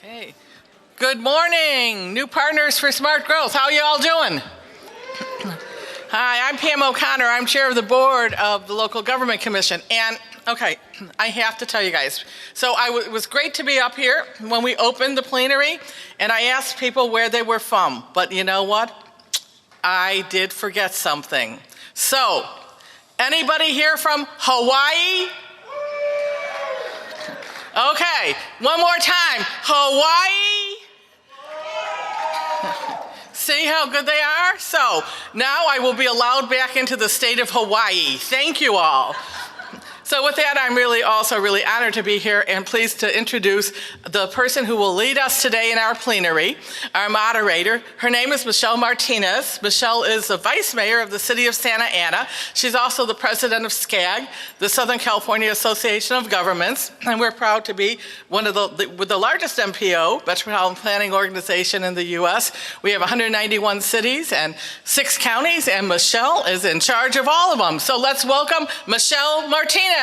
Okay. Good morning, new partners for smart growth. How are you all doing? Hi, I'm Pam O'Connor. I'm chair of the board of the Local Government Commission. And okay, I have to tell you guys. So it was great to be up here when we opened the plenary, and I asked people where they were from. But you know what? I did forget something. So, anybody here from Hawaii? Okay, one more time. Hawaii? See how good they are? So now I will be allowed back into the state of Hawaii. Thank you all. So with that, I'm also really honored to be here and pleased to introduce the person who will lead us today in our plenary, our moderator. Her name is Michelle Martinez. Michelle is the vice mayor of the city of Santa Ana. She's also the president of SCAG, the Southern California Association of Governments, and we're proud to be one of the largest MPO, Metropolitan Planning Organization in the U.S. We have 191 cities and 6 counties, and Michelle is in charge of all of them. So let's welcome Michelle Martinez.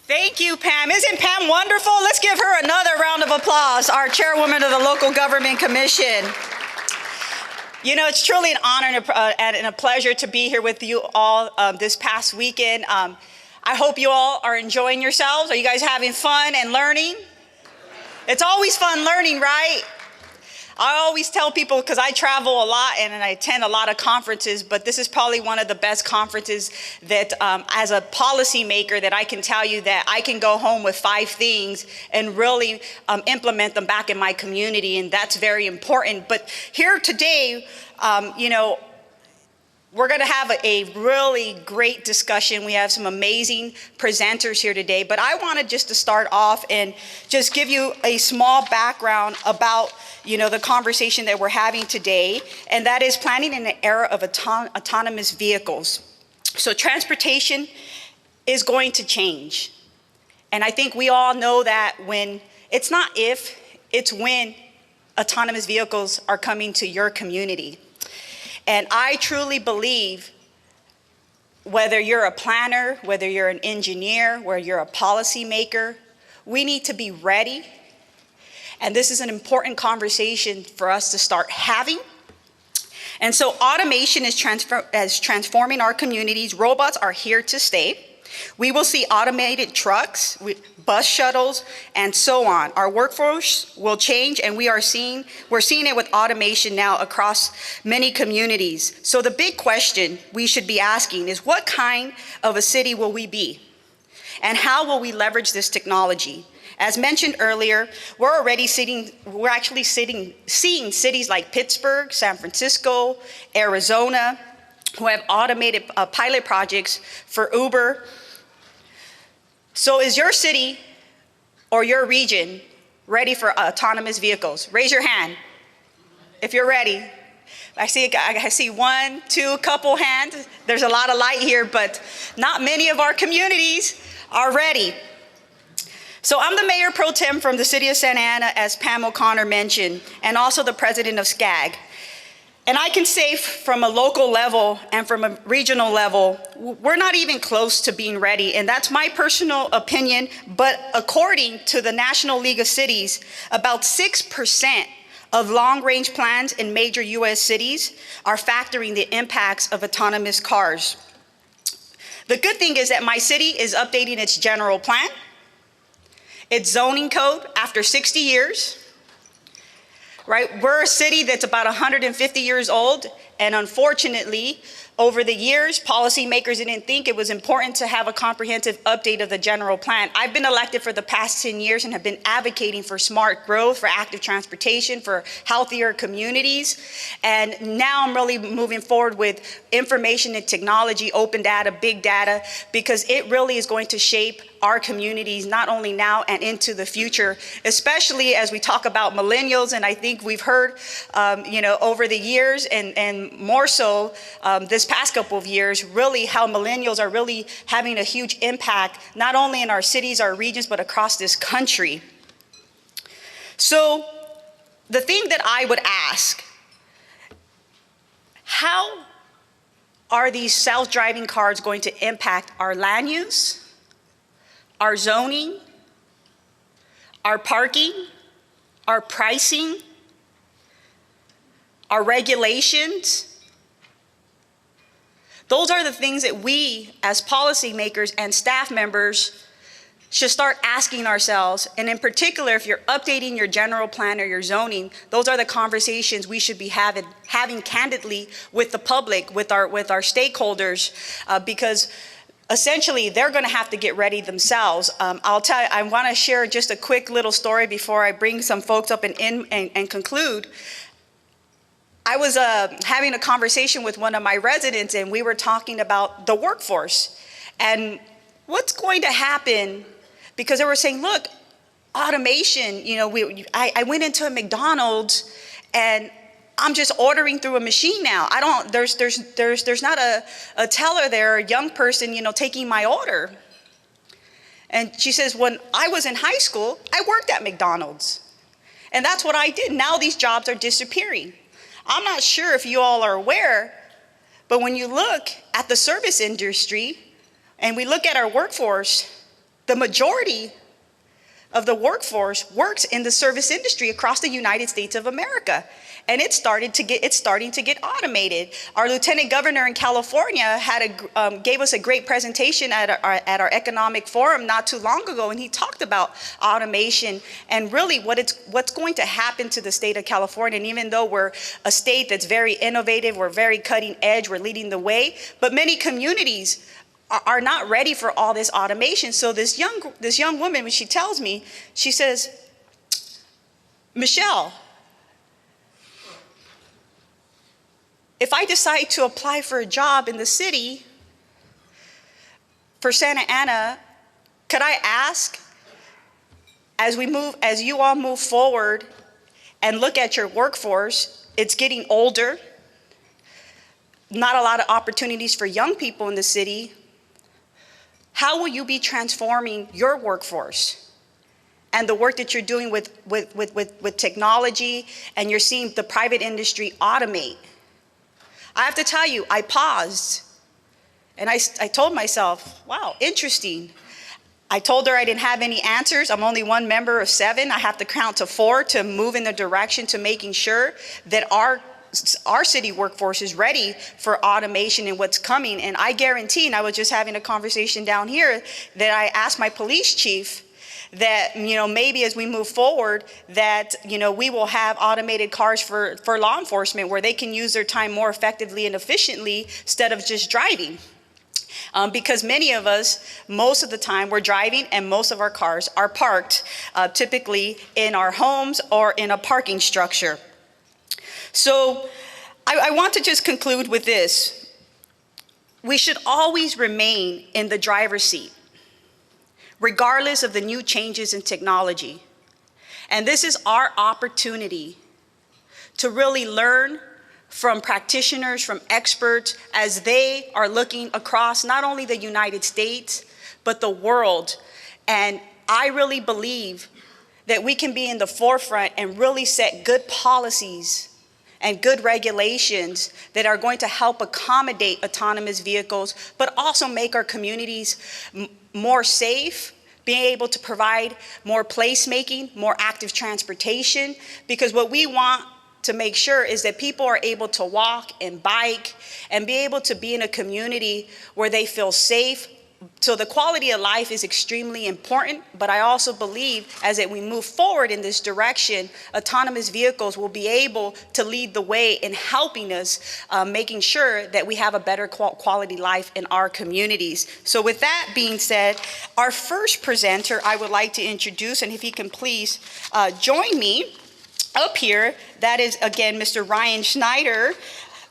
Thank you, Pam. Isn't Pam wonderful? Let's give her another round of applause, our chairwoman of the Local Government Commission. You know, it's truly an honor and a pleasure to be here with you all this past weekend. I hope you all are enjoying yourselves. Are you guys having fun and learning? It's always fun learning, right? I always tell people, because I travel a lot and I attend a lot of conferences, but this is probably one of the best conferences that as a policymaker that I can tell you that I can go home with 5 things and really implement them back in my community, and that's very important. But here today, you know, we're going to have a really great discussion. We have some amazing presenters here today, but I wanted just to start off and just give you a small background about, you know, the conversation that we're having today, and that is planning in an era of autonomous vehicles. So transportation is going to change. And I think we all know that it's not if, it's when autonomous vehicles are coming to your community. And I truly believe whether you're a planner, whether you're an engineer, whether you're a policymaker, we need to be ready. And this is an important conversation for us to start having. And so automation is transforming our communities. Robots are here to stay. We will see automated trucks, bus shuttles, and so on. Our workforce will change, and we're seeing it with automation now across many communities. So the big question we should be asking is, what kind of a city will we be? And how will we leverage this technology? As mentioned earlier, we're actually seeing cities like Pittsburgh, San Francisco, Arizona, who have automated pilot projects for Uber. So is your city or your region ready for autonomous vehicles? Raise your hand if you're ready. I see 1, 2, couple hands. There's a lot of light here, but not many of our communities are ready. So I'm the mayor pro tem from the city of Santa Ana, as Pam O'Connor mentioned, and also the president of SCAG. And I can say from a local level and from a regional level, we're not even close to being ready. And that's my personal opinion. But according to the National League of Cities, about 6% of long-range plans in major US cities are factoring the impacts of autonomous cars. The good thing is that my city is updating its general plan, its zoning code after 60 years. Right? We're a city that's about 150 years old, and unfortunately, over the years, policymakers didn't think it was important to have a comprehensive update of the general plan. I've been elected for the past 10 years and have been advocating for smart growth, for active transportation, for healthier communities. And now I'm really moving forward with information and technology, open data, big data, because it really is going to shape our communities, not only now and into the future, especially as we talk about millennials. And I think we've heard, you know, over the years and more so this past couple of years, really how millennials are really having a huge impact, not only in our cities, our regions, but across this country. So the thing that I would ask, how are these self-driving cars going to impact our land use, our zoning, our parking, our pricing, our regulations? Those are the things that we as policymakers and staff members should start asking ourselves. And in particular, if you're updating your general plan or your zoning, those are the conversations we should be having candidly with the public, with our stakeholders, because essentially they're going to have to get ready themselves. I'll tell you, I want to share just a quick little story before I bring some folks up and conclude. I was having a conversation with one of my residents, and we were talking about the workforce and what's going to happen, because they were saying, look, automation, I went into a McDonald's and I'm just ordering through a machine now. There's not a teller there, a young person, taking my order. And she says, when I was in high school, I worked at McDonald's. And that's what I did. Now these jobs are disappearing. I'm not sure if you all are aware, but when you look at the service industry and we look at our workforce, the majority of the workforce works in the service industry across the United States of America. And it's starting to get automated. Our lieutenant governor in California gave us a great presentation at our economic forum not too long ago, and he talked about automation and really what's going to happen to the state of California. And even though we're a state that's very innovative, we're very cutting edge, we're leading the way, but many communities are not ready for all this automation. So this young woman, when she tells me, she says, Michelle, if I decide to apply for a job in the city for Santa Ana, could I ask, as you all move forward and look at your workforce, it's getting older, not a lot of opportunities for young people in the city. How will you be transforming your workforce and the work that you're doing with technology, and you're seeing the private industry automate? I have to tell you, I paused and I told myself, wow, interesting. I told her I didn't have any answers. I'm only one member of 7. I have to count to 4 to move in the direction to making sure that our city workforce is ready for automation and what's coming. And I guarantee, and I was just having a conversation down here, that I asked my police chief that, maybe as we move forward, that, we will have automated cars for law enforcement where they can use their time more effectively and efficiently instead of just driving. Because many of us, most of the time, we're driving and most of our cars are parked, typically in our homes or in a parking structure. So I want to just conclude with this. We should always remain in the driver's seat, regardless of the new changes in technology. And this is our opportunity to really learn from practitioners, from experts, as they are looking across not only the United States, but the world. And I really believe that we can be in the forefront and really set good policies and good regulations that are going to help accommodate autonomous vehicles, but also make our communities more safe, being able to provide more placemaking, more active transportation, because what we want to make sure is that people are able to walk and bike and be able to be in a community where they feel safe. So the quality of life is extremely important, but I also believe as that we move forward in this direction, autonomous vehicles will be able to lead the way in helping us, making sure that we have a better quality life in our communities. So with that being said, our first presenter I would like to introduce, and if he can please join me up here, that is again Mr. Ryan Snyder.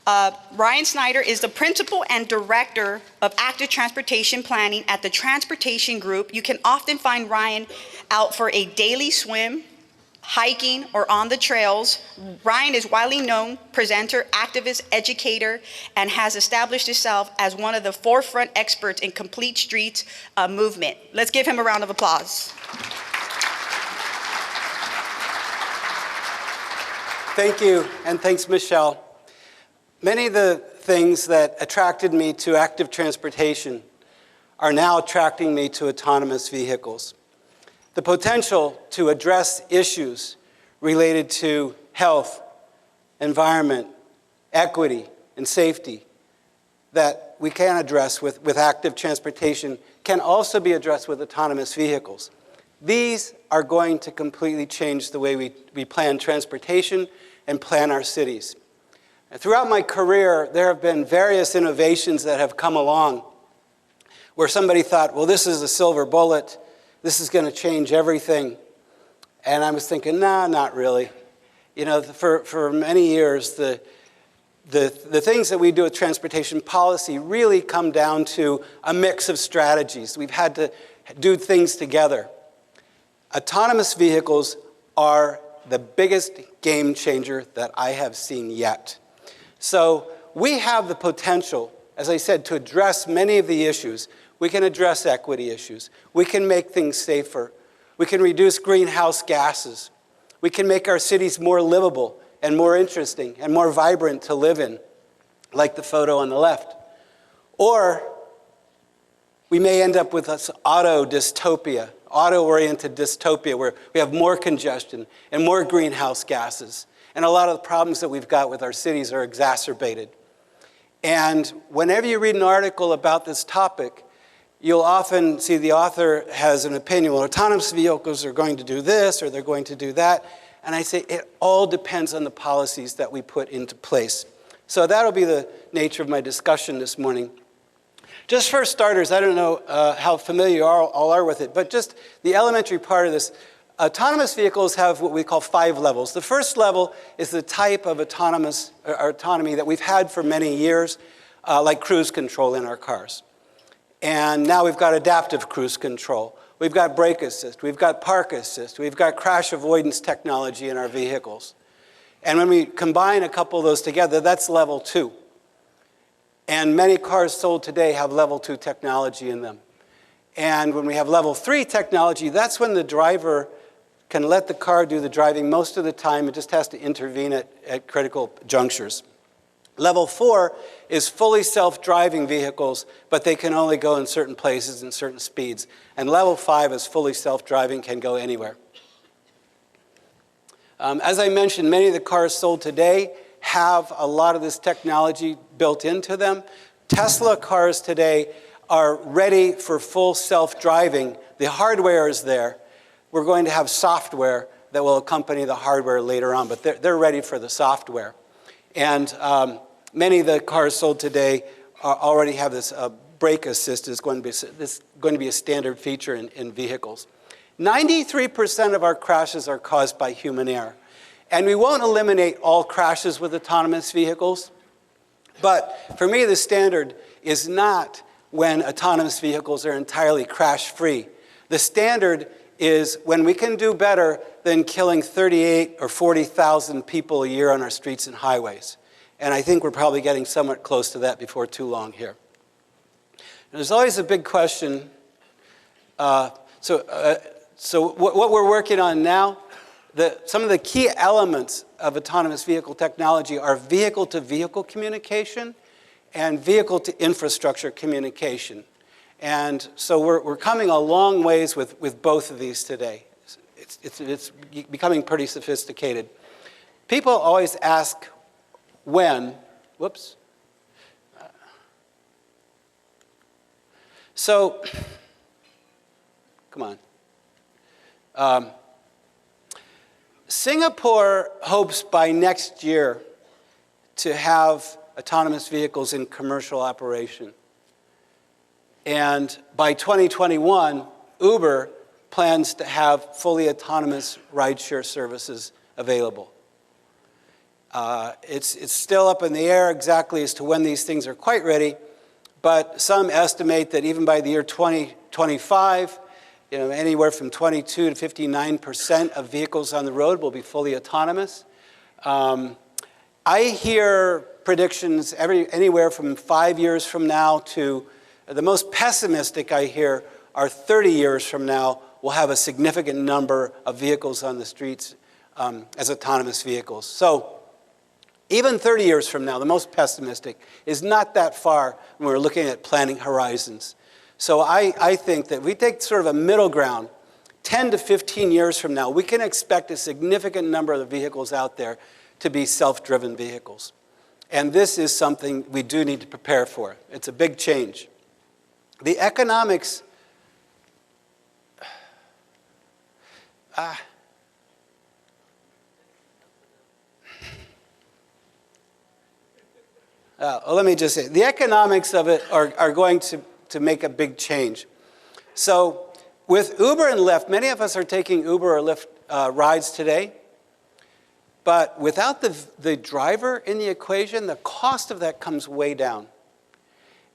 Ryan Snyder is the principal and director of active transportation planning at the Transportation Group. You can often find Ryan out for a daily swim, hiking, or on the trails. Ryan is widely known presenter, activist, educator, and has established himself as one of the forefront experts in complete streets movement. Let's give him a round of applause. Thank you, and thanks, Michelle. Many of the things that attracted me to active transportation are now attracting me to autonomous vehicles. The potential to address issues related to health, environment, equity, and safety that we can address with active transportation can also be addressed with autonomous vehicles. These are going to completely change the way we plan transportation and plan our cities. And throughout my career, there have been various innovations that have come along where somebody thought, well, this is a silver bullet, this is going to change everything. And I was thinking, nah, not really. You know, for many years, the things that we do with transportation policy really come down to a mix of strategies. We've had to do things together. Autonomous vehicles are the biggest game changer that I have seen yet. So we have the potential, as I said, to address many of the issues. We can address equity issues. We can make things safer. We can reduce greenhouse gases. We can make our cities more livable and more interesting and more vibrant to live in, like the photo on the left. Or we may end up with this auto-dystopia, auto-oriented dystopia, where we have more congestion and more greenhouse gases. And a lot of the problems that we've got with our cities are exacerbated. And whenever you read an article about this topic, you'll often see the author has an opinion. Well, autonomous vehicles are going to do this or they're going to do that. And I say it all depends on the policies that we put into place. So that'll be the nature of my discussion this morning. Just for starters, I don't know how familiar you all are with it, but just the elementary part of this, autonomous vehicles have what we call 5 levels. The first level is the type of autonomy that we've had for many years, like cruise control in our cars. And now we've got adaptive cruise control. We've got brake assist. We've got park assist. We've got crash avoidance technology in our vehicles. And when we combine a couple of those together, that's level 2. And many cars sold today have level 2 technology in them. And when we have level 3 technology, that's when the driver can let the car do the driving most of the time. It just has to intervene at critical junctures. Level 4 is fully self-driving vehicles, but they can only go in certain places and certain speeds. And level 5 is fully self-driving, can go anywhere. As I mentioned, many of the cars sold today have a lot of this technology built into them. Tesla cars today are ready for full self-driving. The hardware is there. We're going to have software that will accompany the hardware later on, but they're ready for the software. And many of the cars sold today already have this brake assist. Is going to be a standard feature in vehicles. 93% of our crashes are caused by human error. And we won't eliminate all crashes with autonomous vehicles. But for me, the standard is not when autonomous vehicles are entirely crash-free. The standard is when we can do better than killing 38 or 40,000 people a year on our streets and highways. And I think we're probably getting somewhat close to that before too long here. And there's always a big question. So what we're working on now, some of the key elements of autonomous vehicle technology are vehicle-to-vehicle communication and vehicle-to-infrastructure communication. And so we're coming a long ways with both of these today. It's becoming pretty sophisticated. People always ask when, whoops. So, come on. Singapore hopes by next year to have autonomous vehicles in commercial operation. And by 2021, Uber plans to have fully autonomous rideshare services available. It's still up in the air exactly as to when these things are quite ready, but some estimate that even by the year 2025, anywhere from 22 to 59% of vehicles on the road will be fully autonomous. I hear predictions anywhere from 5 years from now to the most pessimistic I hear are 30 years from now, we'll have a significant number of vehicles on the streets as autonomous vehicles. So Even 30 years from now, the most pessimistic, is not that far when we're looking at planning horizons. So I think that we take sort of a middle ground, 10 to 15 years from now, we can expect a significant number of the vehicles out there to be self-driven vehicles. And this is something we do need to prepare for. It's a big change. The economics, let me just say, the economics of it are going to make a big change. So with Uber and Lyft, many of us are taking Uber or Lyft rides today. But without the driver in the equation, the cost of that comes way down.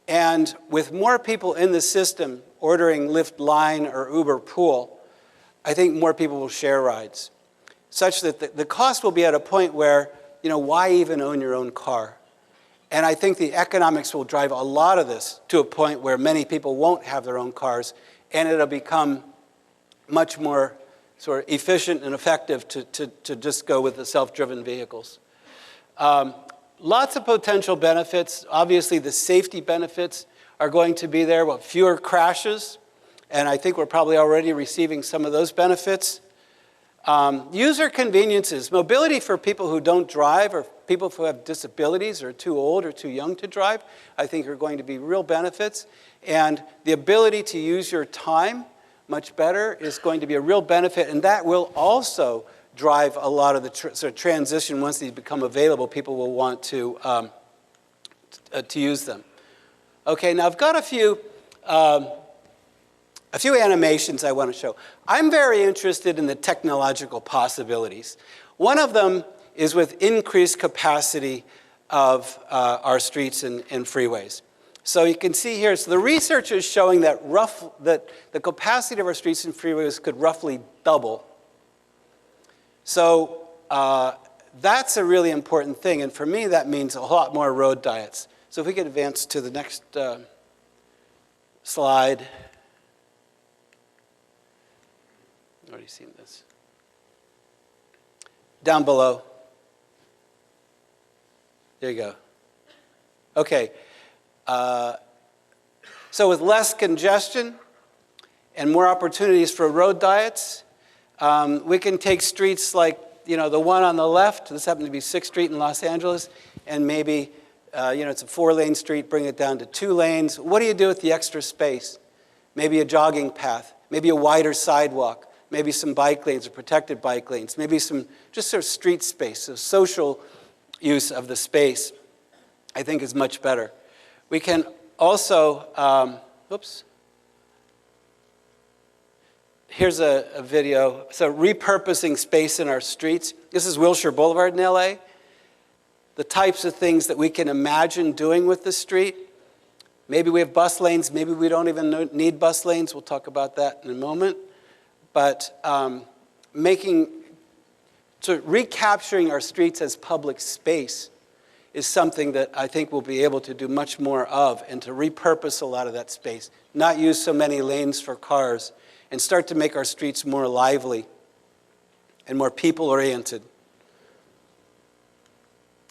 And with more people in the system ordering Lyft Line or Uber Pool, I think more people will share rides, such that the cost will be at a point where, why even own your own car? And I think the economics will drive a lot of this to a point where many people won't have their own cars, and it'll become much more sort of efficient and effective to just go with the self-driven vehicles. Lots of potential benefits. Obviously, the safety benefits are going to be there, fewer crashes, and I think we're probably already receiving some of those benefits. User conveniences, mobility for people who don't drive or people who have disabilities or are too old or too young to drive, I think are going to be real benefits. And the ability to use your time much better is going to be a real benefit, and that will also drive a lot of the sort of transition. Once these become available, people will want to use them. Okay, now I've got a few animations I want to show. I'm very interested in the technological possibilities. One of them is with increased capacity of our streets and freeways. So you can see here, so the research is showing that the capacity of our streets and freeways could roughly double. So that's a really important thing, and for me that means a lot more road diets. So if we could advance to the next slide. I've already seen this. Down below. There you go. Okay. So with less congestion and more opportunities for road diets, we can take streets like, the one on the left, this happened to be 6th Street in Los Angeles, and maybe, it's a 4-lane street, bring it down to 2 lanes. What do you do with the extra space? Maybe a jogging path, maybe a wider sidewalk, maybe some bike lanes or protected bike lanes, maybe some just sort of street space, so social use of the space, I think is much better. We can also, here's a video. So repurposing space in our streets. This is Wilshire Boulevard in LA. The types of things that we can imagine doing with the street. Maybe we have bus lanes, maybe we don't even need bus lanes. We'll talk about that in a moment. But recapturing our streets as public space is something that I think we'll be able to do much more of, and to repurpose a lot of that space, not use so many lanes for cars, and start to make our streets more lively and more people-oriented.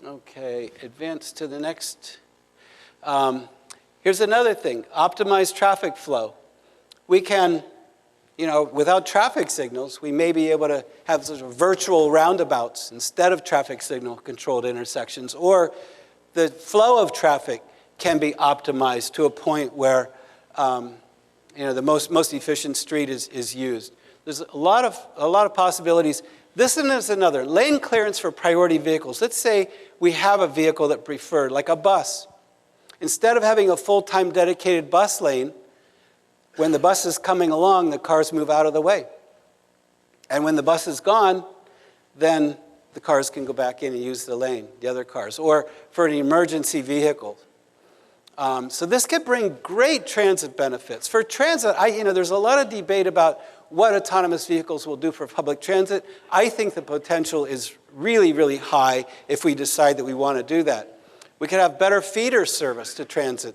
Okay, advance to the next. Here's another thing, optimize traffic flow. We can, without traffic signals, we may be able to have sort of virtual roundabouts instead of traffic signal controlled intersections, or the flow of traffic can be optimized to a point where the most efficient street is used. There's a lot of possibilities. This is another, lane clearance for priority vehicles. Let's say we have a vehicle that preferred, like a bus. Instead of having a full-time dedicated bus lane, when the bus is coming along, the cars move out of the way. And when the bus is gone, then the cars can go back in and use the lane, the other cars, or for an emergency vehicle. So this could bring great transit benefits. For transit, there's a lot of debate about what autonomous vehicles will do for public transit. I think the potential is really, really high if we decide that we want to do that. We could have better feeder service to transit,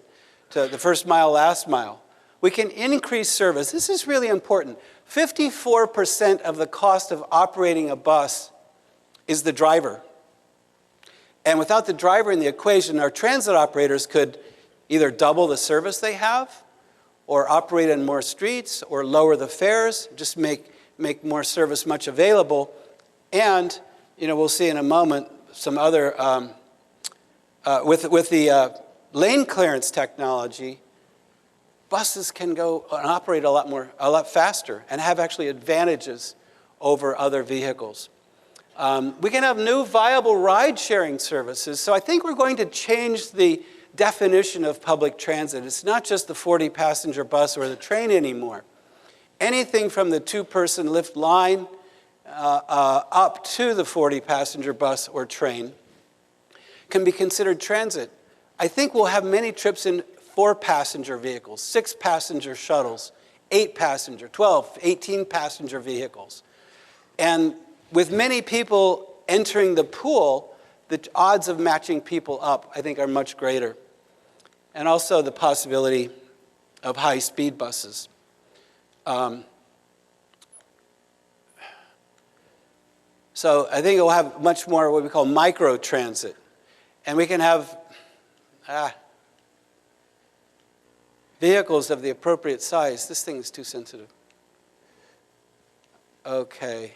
to the first mile, last mile. We can increase service. This is really important. 54% of the cost of operating a bus is the driver. And without the driver in the equation, our transit operators could either double the service they have, or operate on more streets, or lower the fares, just make more service much available. And we'll see in a moment some other, with the lane clearance technology, buses can go and operate a lot faster and have actually advantages over other vehicles. We can have new viable ride-sharing services. So I think we're going to change the definition of public transit. It's not just the 40-passenger bus or the train anymore. Anything from the 2-person Lyft line up to the 40-passenger bus or train can be considered transit. I think we'll have many trips in 4-passenger vehicles, 6-passenger shuttles, 8-passenger, 12, 18-passenger vehicles. And with many people entering the pool, the odds of matching people up, I think, are much greater. And also the possibility of high-speed buses. So I think we'll have much more what we call micro-transit. And we can have vehicles of the appropriate size. This thing is too sensitive. Okay.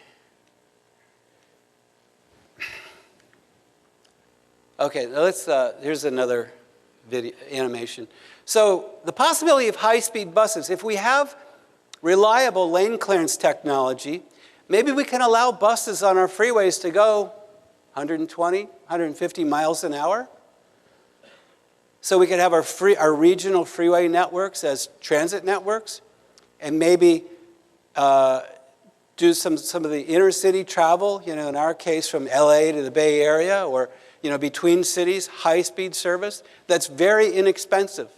Okay, let's, here's another video animation. So the possibility of high-speed buses, if we have reliable lane clearance technology, maybe we can allow buses on our freeways to go 120, 150 miles an hour. So we could have our regional freeway networks as transit networks, and maybe do some of the inner city travel, in our case from LA to the Bay Area, or between cities, high-speed service. That's very inexpensive.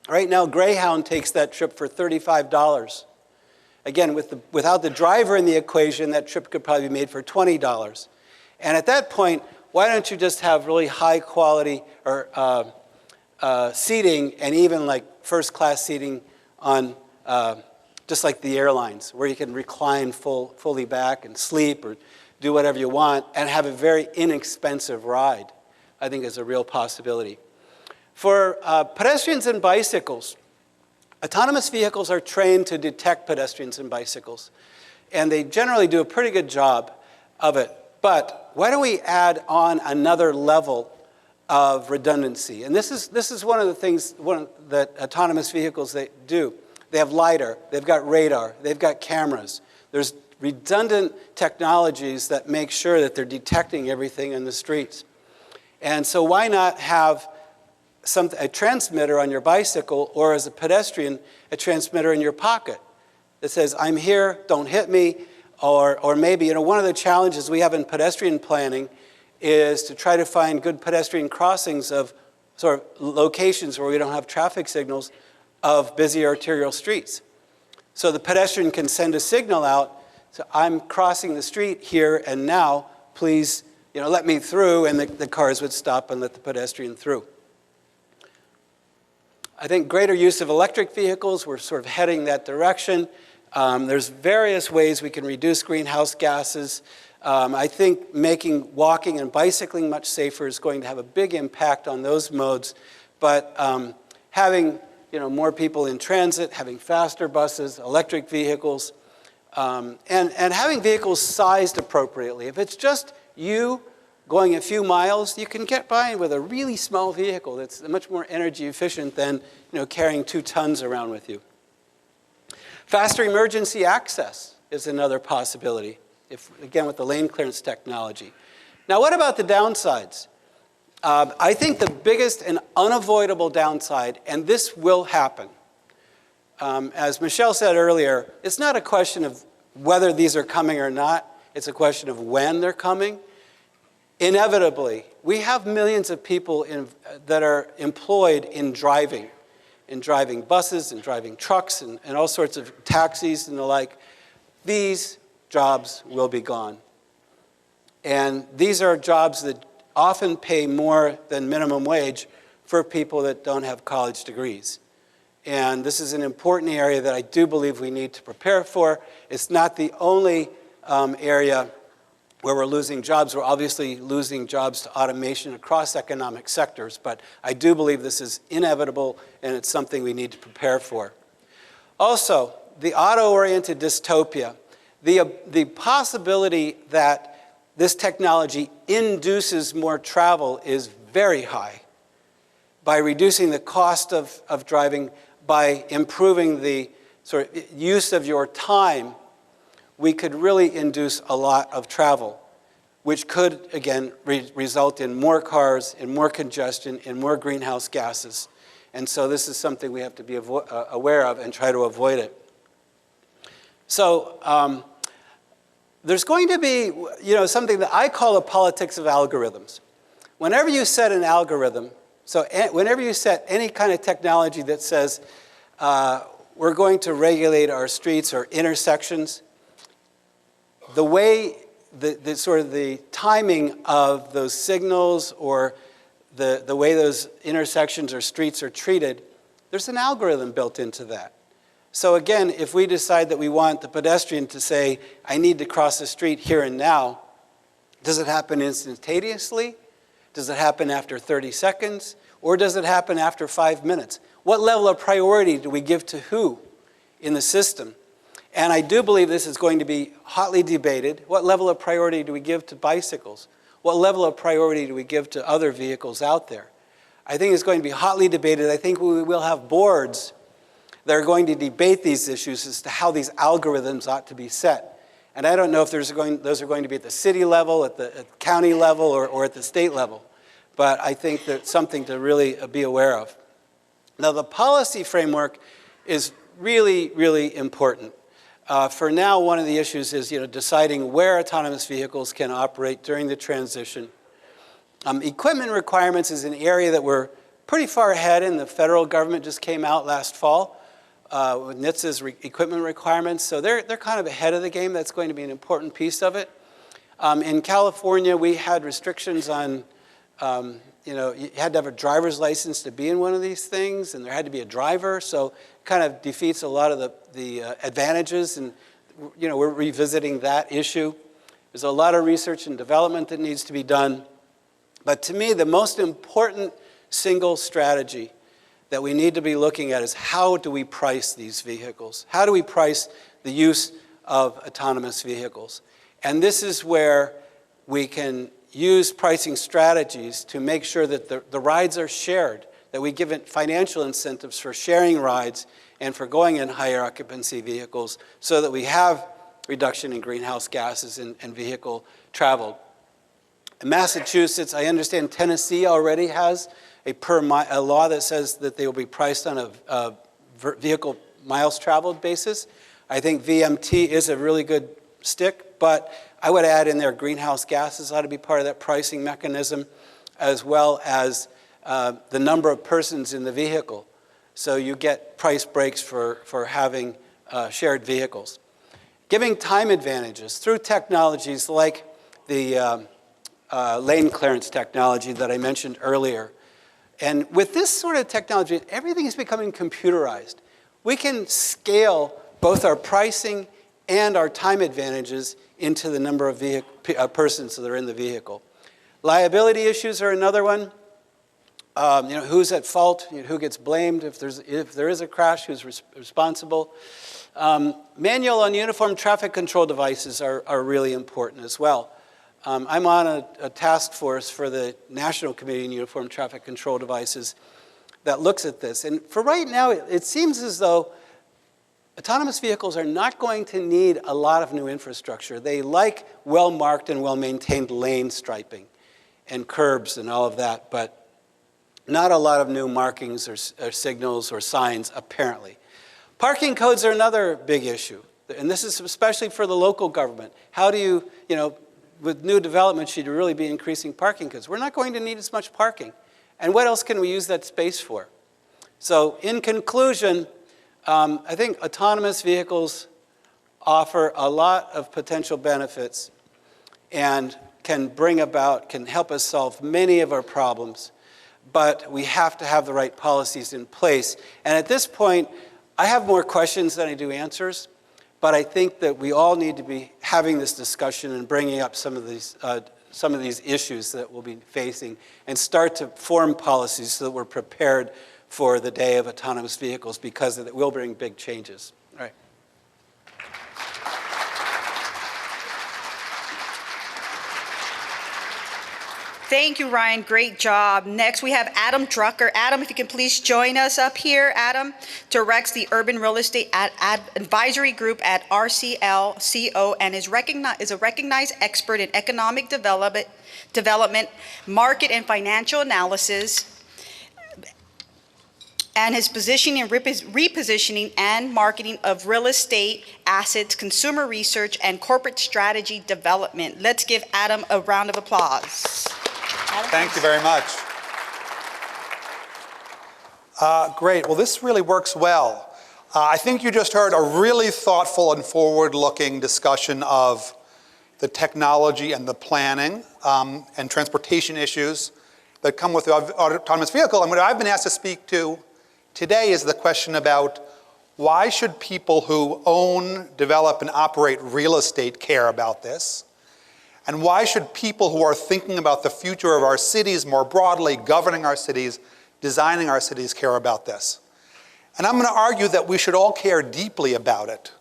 Right now, Greyhound takes that trip for $35. Again, without the driver in the equation, that trip could probably be made for $20. And at that point, why don't you just have really high-quality or seating, and even like first-class seating on just like the airlines, where you can recline fully back and sleep or do whatever you want and have a very inexpensive ride, I think is a real possibility. For pedestrians and bicycles, autonomous vehicles are trained to detect pedestrians and bicycles, and they generally do a pretty good job of it. But why don't we add on another level of redundancy? And this is one of the things that autonomous vehicles they do. They have LiDAR, they've got radar, they've got cameras. There's redundant technologies that make sure that they're detecting everything in the streets. And so why not have a transmitter on your bicycle, or as a pedestrian, a transmitter in your pocket that says, I'm here, don't hit me, or maybe, one of the challenges we have in pedestrian planning is to try to find good pedestrian crossings of sort of locations where we don't have traffic signals of busy arterial streets. So the pedestrian can send a signal out, so I'm crossing the street here and now, please, let me through, and the cars would stop and let the pedestrian through. I think greater use of electric vehicles, we're sort of heading that direction. There's various ways we can reduce greenhouse gases. I think making walking and bicycling much safer is going to have a big impact on those modes, but having more people in transit, having faster buses, electric vehicles, and having vehicles sized appropriately. If it's just you going a few miles, you can get by with a really small vehicle that's much more energy efficient than carrying 2 tons around with you. Faster emergency access is another possibility, again with the lane clearance technology. Now what about the downsides? I think the biggest and unavoidable downside, and this will happen, as Michelle said earlier, it's not a question of whether these are coming or not, it's a question of when they're coming. Inevitably, we have millions of people that are employed in driving buses and driving trucks and all sorts of taxis and the like. These jobs will be gone. And these are jobs that often pay more than minimum wage for people that don't have college degrees. And this is an important area that I do believe we need to prepare for. It's not the only area where we're losing jobs. We're obviously losing jobs to automation across economic sectors, but I do believe this is inevitable and it's something we need to prepare for. Also, the auto-oriented dystopia, the possibility that this technology induces more travel is very high. By reducing the cost of driving, by improving the sort of use of your time, we could really induce a lot of travel, which could, again, result in more cars, in more congestion, in more greenhouse gases. And so this is something we have to be aware of and try to avoid it. So there's going to be, something that I call a politics of algorithms. Whenever you set an algorithm, so whenever you set any kind of technology that says we're going to regulate our streets or intersections, the way, the sort of the timing of those signals or the way those intersections or streets are treated, there's an algorithm built into that. So again, if we decide that we want the pedestrian to say, I need to cross the street here and now, does it happen instantaneously? Does it happen after 30 seconds? Or does it happen after 5 minutes? What level of priority do we give to who in the system? And I do believe this is going to be hotly debated. What level of priority do we give to bicycles? What level of priority do we give to other vehicles out there? I think it's going to be hotly debated. I think we will have boards that are going to debate these issues as to how these algorithms ought to be set. And I don't know if those are going to be at the city level, at the county level, or at the state level. But I think that's something to really be aware of. Now, the policy framework is really, really important. For now, one of the issues is deciding where autonomous vehicles can operate during the transition. Equipment requirements is an area that we're pretty far ahead in. The federal government just came out last fall with NHTSA's equipment requirements. So they're kind of ahead of the game. That's going to be an important piece of it. In California, we had restrictions on, you had to have a driver's license to be in one of these things, and there had to be a driver. So it kind of defeats a lot of the advantages, and we're revisiting that issue. There's a lot of research and development that needs to be done. But to me, the most important single strategy that we need to be looking at is how do we price these vehicles? How do we price the use of autonomous vehicles? And this is where we can use pricing strategies to make sure that the rides are shared, that we give it financial incentives for sharing rides and for going in higher occupancy vehicles so that we have reduction in greenhouse gases and vehicle travel. In Massachusetts, I understand Tennessee already has a law that says that they will be priced on a vehicle miles traveled basis. I think VMT is a really good stick, but I would add in there greenhouse gases ought to be part of that pricing mechanism, as well as the number of persons in the vehicle. So you get price breaks for having shared vehicles. Giving time advantages through technologies like the lane clearance technology that I mentioned earlier. And with this sort of technology, everything is becoming computerized. We can scale both our pricing and our time advantages into the number of persons that are in the vehicle. Liability issues are another one. Who's at fault? Who gets blamed if there is a crash? Who's responsible? Manual and uniform traffic control devices are really important as well. I'm on a task force for the National Committee on Uniform Traffic Control Devices that looks at this. And for right now, it seems as though autonomous vehicles are not going to need a lot of new infrastructure. They like well-marked and well-maintained lane striping and curbs and all of that, but not a lot of new markings or signals or signs, apparently. Parking codes are another big issue, and this is especially for the local government. How do you, with new development, should you really be increasing parking codes? We're not going to need as much parking. And what else can we use that space for? So in conclusion, I think autonomous vehicles offer a lot of potential benefits and can help us solve many of our problems, but we have to have the right policies in place. And at this point, I have more questions than I do answers, but I think that we all need to be having this discussion and bringing up some of these issues that we'll be facing and start to form policies so that we're prepared for the day of autonomous vehicles, because it will bring big changes. All right. Thank you, Ryan. Great job. Next, we have Adam Drucker. Adam, if you can please join us up here. Adam directs the Urban Real Estate Advisory Group at RCLCO and is a recognized expert in economic development, market and financial analysis, and his positioning and repositioning and marketing of real estate assets, consumer research, and corporate strategy development. Let's give Adam a round of applause. Thank you very much. Great. Well, this really works well. I think you just heard a really thoughtful and forward-looking discussion of the technology and the planning and transportation issues that come with the autonomous vehicle. And what I've been asked to speak to today is the question about why should people who own, develop, and operate real estate care about this? And why should people who are thinking about the future of our cities more broadly, governing our cities, designing our cities, care about this? And I'm going to argue that we should all care deeply about it.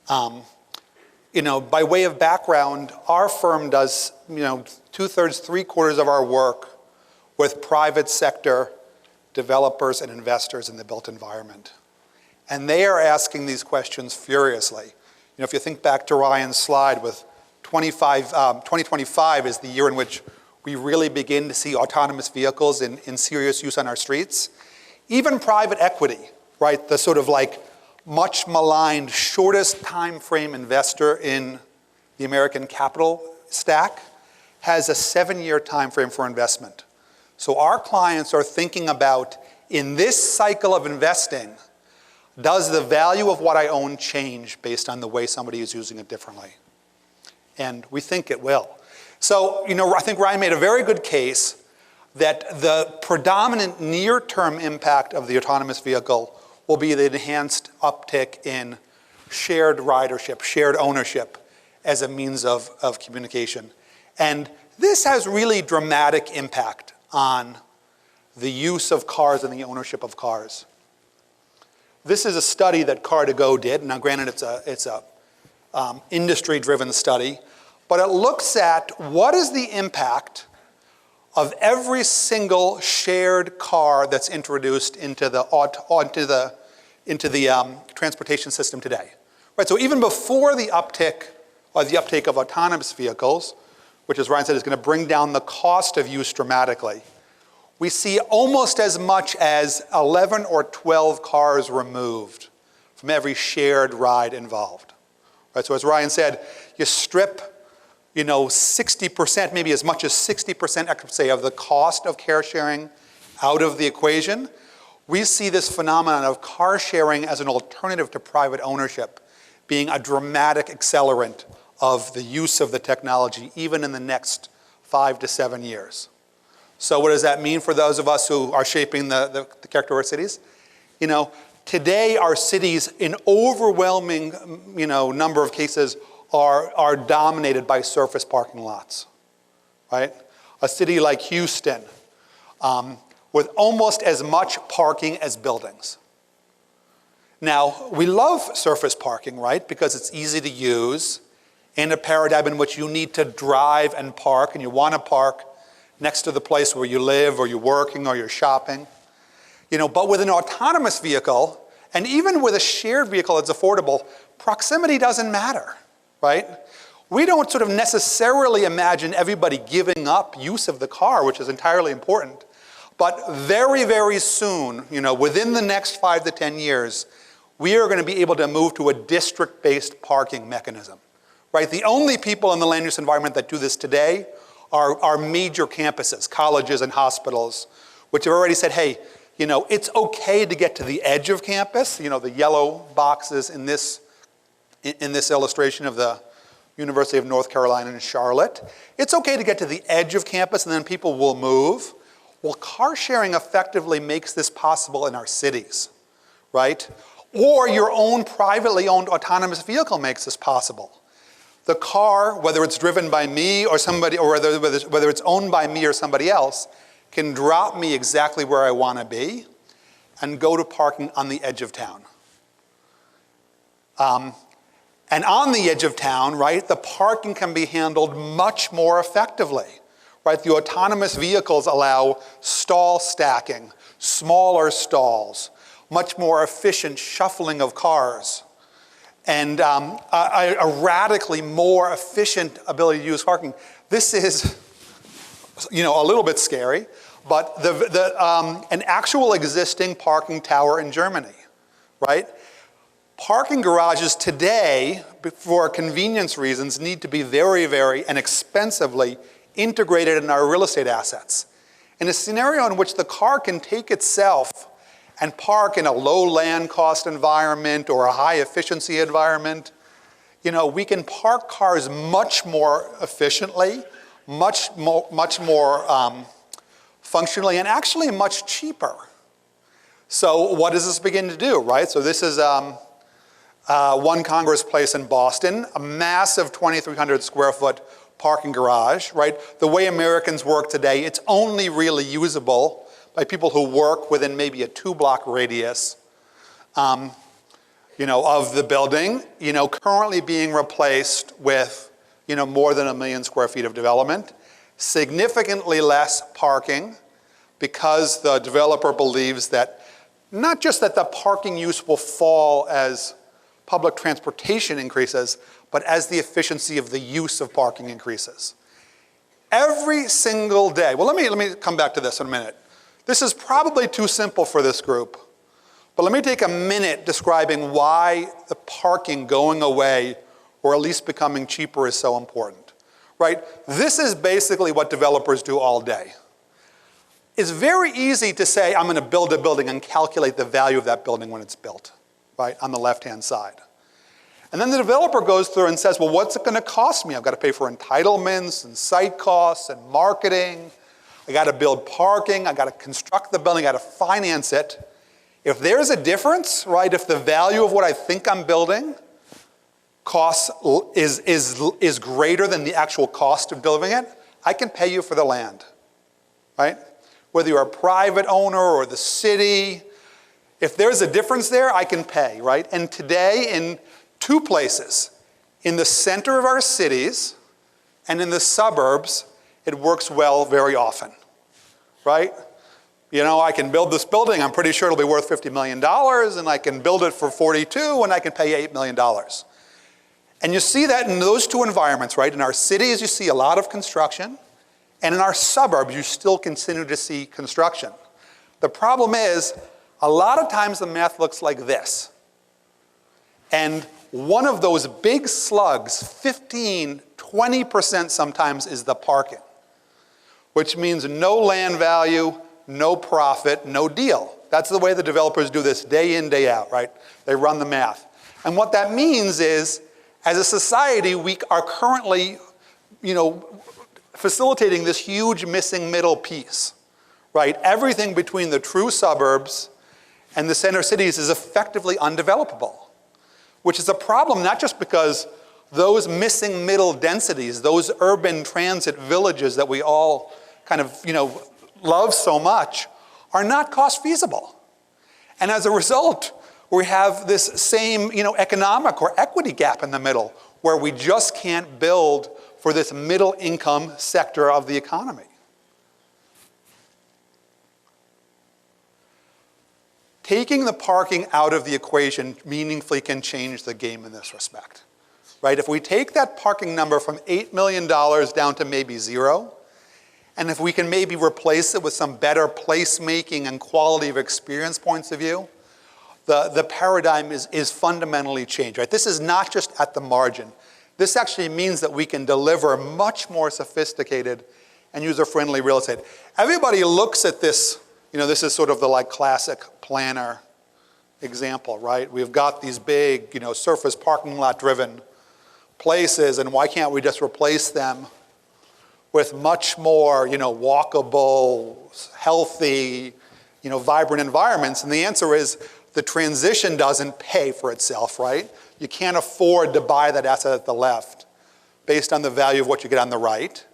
By way of background, our firm does, 2/3, 3/4 of our work with private sector developers and investors in the built environment. And they are asking these questions furiously. If you think back to Ryan's slide with 2025 is the year in which we really begin to see autonomous vehicles in serious use on our streets. Even private equity, right, the sort of like much maligned, shortest time frame investor in the American capital stack, has a 7-year time frame for investment. So our clients are thinking about, in this cycle of investing, does the value of what I own change based on the way somebody is using it differently? And we think it will. So, I think Ryan made a very good case that the predominant near-term impact of the autonomous vehicle will be the enhanced uptick in shared ridership, shared ownership as a means of communication. And this has really dramatic impact on the use of cars and the ownership of cars. This is a study that Car2Go did. Now, granted, it's a industry-driven study, but it looks at what is the impact of every single shared car that's introduced into the transportation system today. Right. So even before the uptake of autonomous vehicles, which, as Ryan said, is going to bring down the cost of use dramatically, we see almost as much as 11 or 12 cars removed from every shared ride involved. Right, so as Ryan said, you strip 60%, maybe as much as 60%, I could say, of the cost of car sharing out of the equation. We see this phenomenon of car sharing as an alternative to private ownership being a dramatic accelerant of the use of the technology, even in the next 5 to 7 years. So what does that mean for those of us who are shaping the character of our cities? Today our cities, in overwhelming number of cases, are dominated by surface parking lots, right? A city like Houston, with almost as much parking as buildings. Now, we love surface parking, right? Because it's easy to use in a paradigm in which you need to drive and park, and you want to park next to the place where you live, or you're working, or you're shopping. But with an autonomous vehicle, and even with a shared vehicle that's affordable, proximity doesn't matter, right? We don't sort of necessarily imagine everybody giving up use of the car, which is entirely important. But very, very soon, within the next 5 to 10 years, we are going to be able to move to a district-based parking mechanism, right? The only people in the land use environment that do this today are major campuses, colleges and hospitals, which have already said, hey, it's okay to get to the edge of campus, the yellow boxes in this illustration of the University of North Carolina in Charlotte. It's okay to get to the edge of campus and then people will move. Well, car sharing effectively makes this possible in our cities, right? Or your own privately owned autonomous vehicle makes this possible. The car, whether it's driven by me or somebody, or whether it's owned by me or somebody else, can drop me exactly where I want to be and go to parking on the edge of town. And on the edge of town, right, the parking can be handled much more effectively, right? The autonomous vehicles allow stall stacking, smaller stalls, much more efficient shuffling of cars, and a radically more efficient ability to use parking. This is, you know, a little bit scary, but an actual existing parking tower in Germany, right? Parking garages today, for convenience reasons, need to be very, very and expensively integrated in our real estate assets. In a scenario in which the car can take itself and park in a low land cost environment or a high efficiency environment, you know, we can park cars much more efficiently, much more functionally, and actually much cheaper. So what does this begin to do, right? So this is One Congress Place in Boston, a massive 2,300 square foot parking garage, right? The way Americans work today, it's only really usable by people who work within maybe a 2-block radius, you know, of the building, you know, currently being replaced with, you know, more than 1 million square feet of development, significantly less parking because the developer believes that not just that the parking use will fall as public transportation increases, but as the efficiency of the use of parking increases. Every single day, well, let me come back to this in a minute. This is probably too simple for this group, but let me take a minute describing why the parking going away, or at least becoming cheaper, is so important, right? This is basically what developers do all day. It's very easy to say, I'm going to build a building and calculate the value of that building when it's built, right, on the left-hand side. And then the developer goes through and says, well, what's it going to cost me? I've got to pay for entitlements and site costs and marketing. I got to build parking. I got to construct the building. I got to finance it. If there's a difference, right, if the value of what I think I'm building is greater than the actual cost of building it, I can pay you for the land, right? Whether you're a private owner or the city, if there's a difference there, I can pay, right? And today, in 2 places, in the center of our cities and in the suburbs, it works well very often, right? You know, I can build this building, I'm pretty sure it'll be worth $50 million, and I can build it for 42, and I can pay $8 million. And you see that in those 2 environments, right? In our cities, you see a lot of construction, and in our suburbs, you still continue to see construction. The problem is, a lot of times the math looks like this. And one of those big slugs, 15, 20% sometimes, is the parking, which means no land value, no profit, no deal. That's the way the developers do this day in, day out, right? They run the math. And what that means is, as a society, we are currently, you know, facilitating this huge missing middle piece, right? Everything between the true suburbs and the center cities is effectively undevelopable, which is a problem not just because those missing middle densities, those urban transit villages that we all kind of, you know, love so much, are not cost feasible. And as a result, we have this same, you know, economic or equity gap in the middle where we just can't build for this middle income sector of the economy. Taking the parking out of the equation meaningfully can change the game in this respect, right? If we take that parking number from $8 million down to maybe 0, and if we can maybe replace it with some better placemaking and quality of experience points of view, the paradigm is fundamentally changed, right? This is not just at the margin. This actually means that we can deliver much more sophisticated and user-friendly real estate. Everybody looks at this, you know, this is sort of the like classic planner example, right? We've got these big, you know, surface parking lot driven places, and why can't we just replace them with much more, you know, walkable, healthy, you know, vibrant environments? And the answer is the transition doesn't pay for itself, right? You can't afford to buy that asset at the left based on the value of what you get on the right.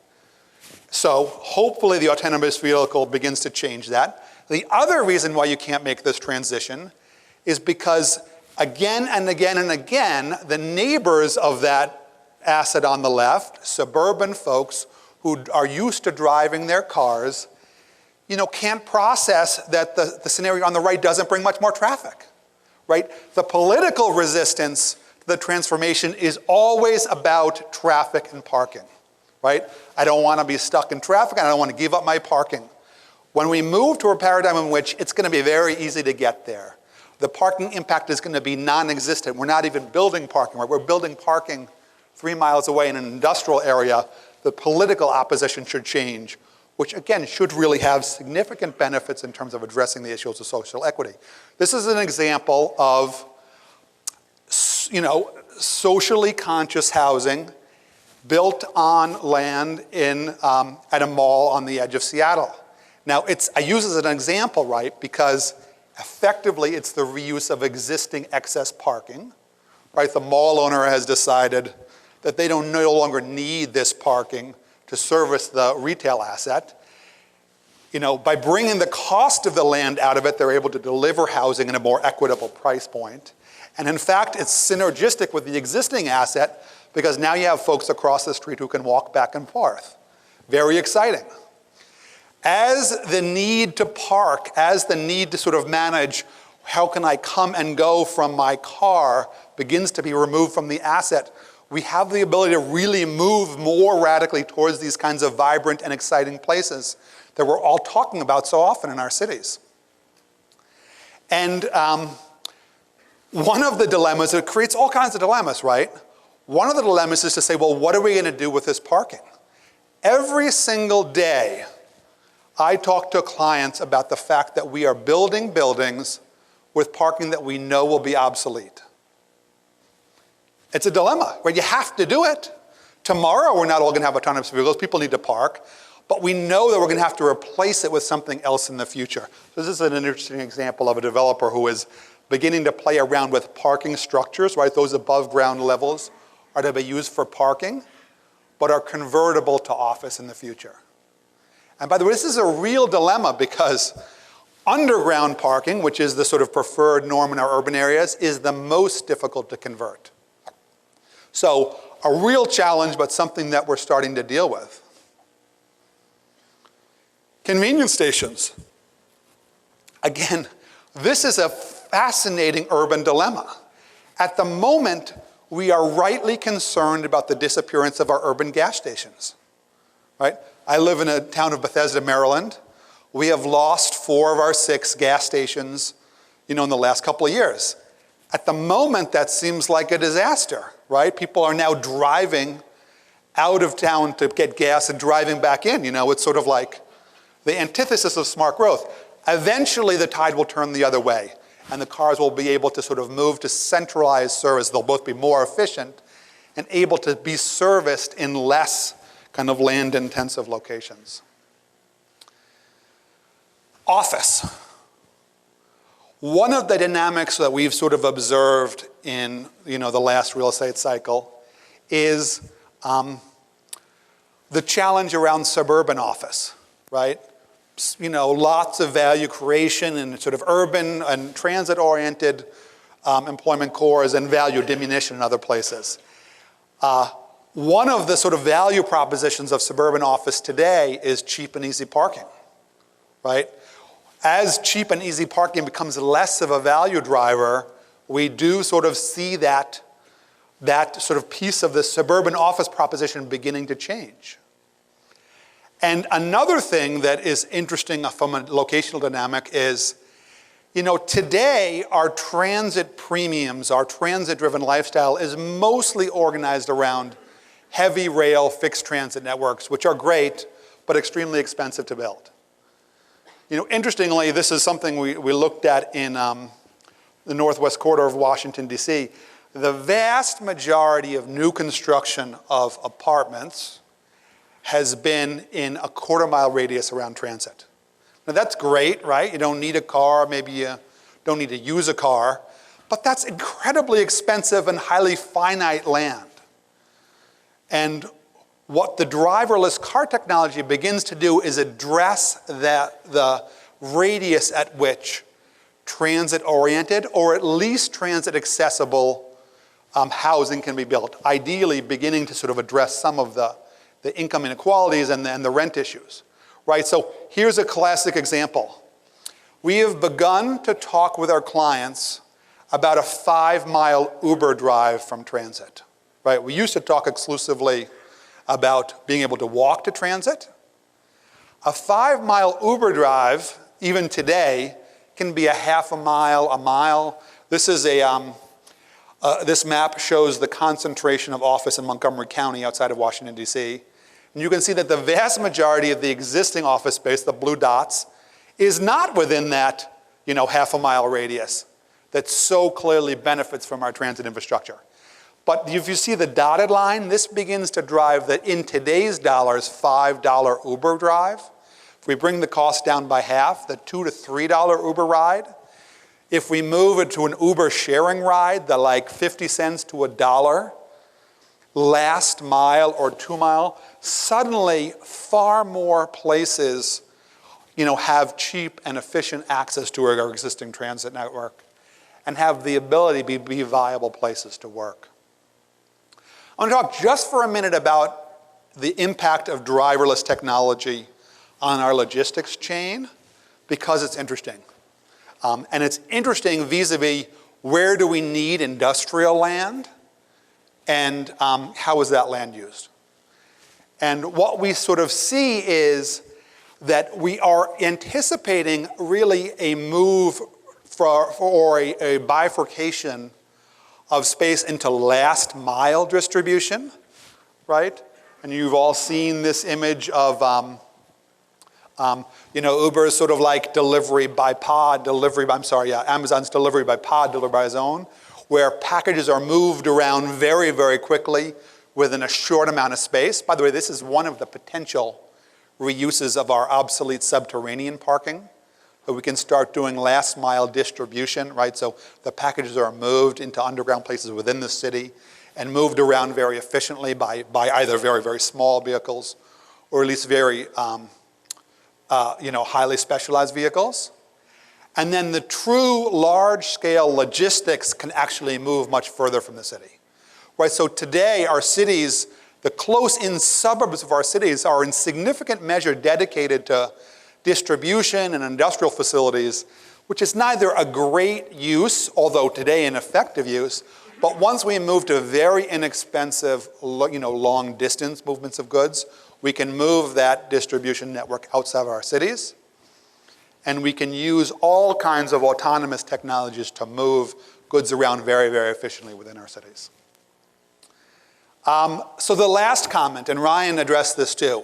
So hopefully the autonomous vehicle begins to change that. The other reason why you can't make this transition is because again and again and again, the neighbors of that asset on the left, suburban folks who are used to driving their cars, can't process that the scenario on the right doesn't bring much more traffic, right? The political resistance to the transformation is always about traffic and parking, right? I don't want to be stuck in traffic and I don't want to give up my parking. When we move to a paradigm in which it's going to be very easy to get there, the parking impact is going to be non-existent. We're not even building parking, right? We're building parking 3 miles away in an industrial area. The political opposition should change, which again should really have significant benefits in terms of addressing the issues of social equity. This is an example of, socially conscious housing built on land at a mall on the edge of Seattle. Now, I use it as an example, right, because effectively it's the reuse of existing excess parking, right? The mall owner has decided that they no longer need this parking to service the retail asset. By bringing the cost of the land out of it, they're able to deliver housing at a more equitable price point. And in fact, it's synergistic with the existing asset because now you have folks across the street who can walk back and forth. Very exciting. As the need to park, as the need to sort of manage how can I come and go from my car begins to be removed from the asset, we have the ability to really move more radically towards these kinds of vibrant and exciting places that we're all talking about so often in our cities. And one of the dilemmas, it creates all kinds of dilemmas, right? One of the dilemmas is to say, well, what are we going to do with this parking? Every single day, I talk to clients about the fact that we are building buildings with parking that we know will be obsolete. It's a dilemma, right? You have to do it. Tomorrow, we're not all going to have autonomous vehicles. People need to park. But we know that we're going to have to replace it with something else in the future. So this is an interesting example of a developer who is beginning to play around with parking structures, right? Those above ground levels are to be used for parking, but are convertible to office in the future. And by the way, this is a real dilemma because underground parking, which is the sort of preferred norm in our urban areas, is the most difficult to convert. So a real challenge, but something that we're starting to deal with. Convenience stations. Again, this is a fascinating urban dilemma. At the moment, we are rightly concerned about the disappearance of our urban gas stations, right? I live in a town of Bethesda, Maryland. We have lost 4 of our 6 gas stations, in the last couple of years. At the moment, that seems like a disaster, right? People are now driving out of town to get gas and driving back in. It's sort of like the antithesis of smart growth. Eventually, the tide will turn the other way, and the cars will be able to sort of move to centralized service. They'll both be more efficient and able to be serviced in less kind of land-intensive locations. Office. One of the dynamics that we've sort of observed in the last real estate cycle is the challenge around suburban office, right? Lots of value creation in sort of urban and transit-oriented employment cores and value diminution in other places. One of the sort of value propositions of suburban office today is cheap and easy parking, right? As cheap and easy parking becomes less of a value driver, we do sort of see that sort of piece of the suburban office proposition beginning to change. And another thing that is interesting from a locational dynamic is, today our transit premiums, our transit-driven lifestyle is mostly organized around heavy rail fixed transit networks, which are great, but extremely expensive to build. Interestingly, this is something we looked at in the Northwest Corridor of Washington, D.C. The vast majority of new construction of apartments has been in a quarter-mile radius around transit. Now that's great, right? You don't need a car, maybe you don't need to use a car, but that's incredibly expensive and highly finite land. And what the driverless car technology begins to do is address the radius at which transit-oriented, or at least transit-accessible housing can be built, ideally beginning to sort of address some of the income inequalities and the rent issues, right? So here's a classic example. We have begun to talk with our clients about a 5-mile Uber drive from transit, right? We used to talk exclusively about being able to walk to transit. A 5-mile Uber drive, even today, can be a half a mile. This is this map shows the concentration of office in Montgomery County outside of Washington, D.C. And you can see that the vast majority of the existing office space, the blue dots, is not within that, half a mile radius that so clearly benefits from our transit infrastructure. But if you see the dotted line, this begins to drive the, in today's dollars, $5 Uber drive. If we bring the cost down by half, the $2 to $3 Uber ride. If we move it to an Uber sharing ride, the like 50 cents to $1, last mile or 2 mile, suddenly far more places have cheap and efficient access to our existing transit network and have the ability to be viable places to work. I want to talk just for a minute about the impact of driverless technology on our logistics chain because it's interesting. And it's interesting vis-a-vis where do we need industrial land and how is that land used. And what we sort of see is that we are anticipating really a move for a bifurcation of space into last mile distribution, right? And you've all seen this image of, Uber is sort of like delivery by pod, Amazon's delivery by pod, delivery by zone, where packages are moved around very, very quickly within a short amount of space. By the way, this is one of the potential reuses of our obsolete subterranean parking. So we can start doing last mile distribution, right? So the packages are moved into underground places within the city and moved around very efficiently by either very, very small vehicles or at least very, highly specialized vehicles. And then the true large-scale logistics can actually move much further from the city, right? So today, our cities, the close-in suburbs of our cities are in significant measure dedicated to distribution and industrial facilities, which is neither a great use, although today an effective use, but once we move to very inexpensive, long distance movements of goods, we can move that distribution network outside of our cities, and we can use all kinds of autonomous technologies to move goods around very, very efficiently within our cities. So the last comment, and Ryan addressed this too,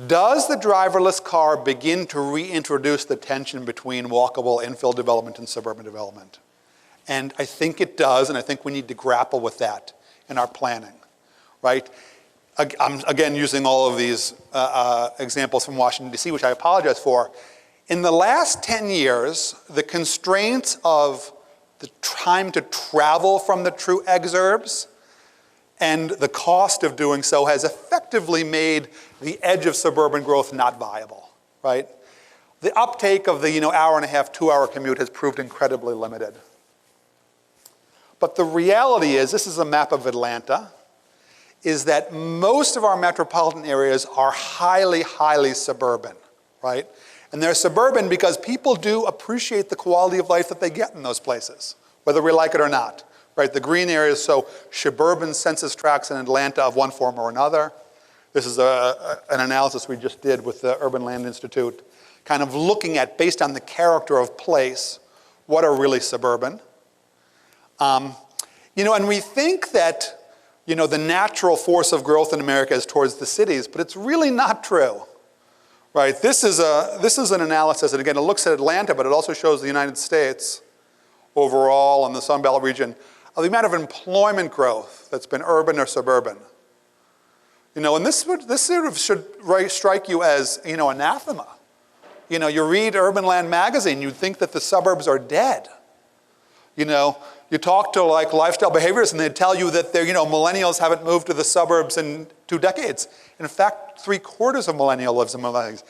does the driverless car begin to reintroduce the tension between walkable infill development and suburban development? And I think it does, and I think we need to grapple with that in our planning, right? I'm, again, using all of these examples from Washington, D.C., which I apologize for. In the last 10 years, the constraints of the time to travel from the true exurbs and the cost of doing so has effectively made the edge of suburban growth not viable, right? The uptake of the hour and a half, 2-hour commute has proved incredibly limited. But the reality is, this is a map of Atlanta, is that most of our metropolitan areas are highly, highly suburban, right? And they're suburban because people do appreciate the quality of life that they get in those places, whether we like it or not. Right, the green areas show suburban census tracts in Atlanta of one form or another. This is an analysis we just did with the Urban Land Institute, kind of looking at, based on the character of place, what are really suburban. And we think that, the natural force of growth in America is towards the cities, but it's really not true. Right, this is an analysis that, again, it looks at Atlanta, but it also shows the United States overall and the Sun Belt region, of the amount of employment growth that's been urban or suburban. And this sort of should strike you as, anathema, You know, you read Urban Land magazine, you'd think that the suburbs are dead. You know, you talk to like lifestyle behaviorists and they tell you that they're, you know, millennials haven't moved to the suburbs in 2 decades. In fact, 3/4 of millennial lives in millennials.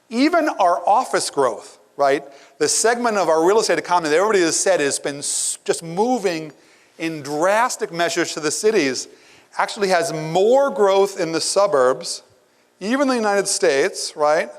Even our office growth, right? The segment of our real estate economy that everybody has said has been just moving in drastic measures to the cities, actually has more growth in the suburbs, even the United States, right?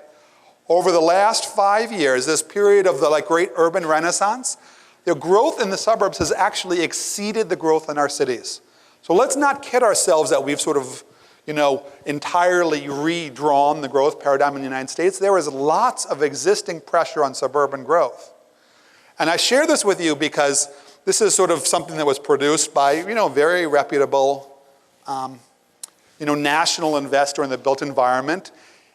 Over the last 5 years, this period of the like great urban renaissance, the growth in the suburbs has actually exceeded the growth in our cities. So let's not kid ourselves that we've sort of, you know, entirely redrawn the growth paradigm in the United States. There is lots of existing pressure on suburban growth. And I share this with you because this is sort of something that was produced by, you know, very reputable, you know, national investor in the built environment.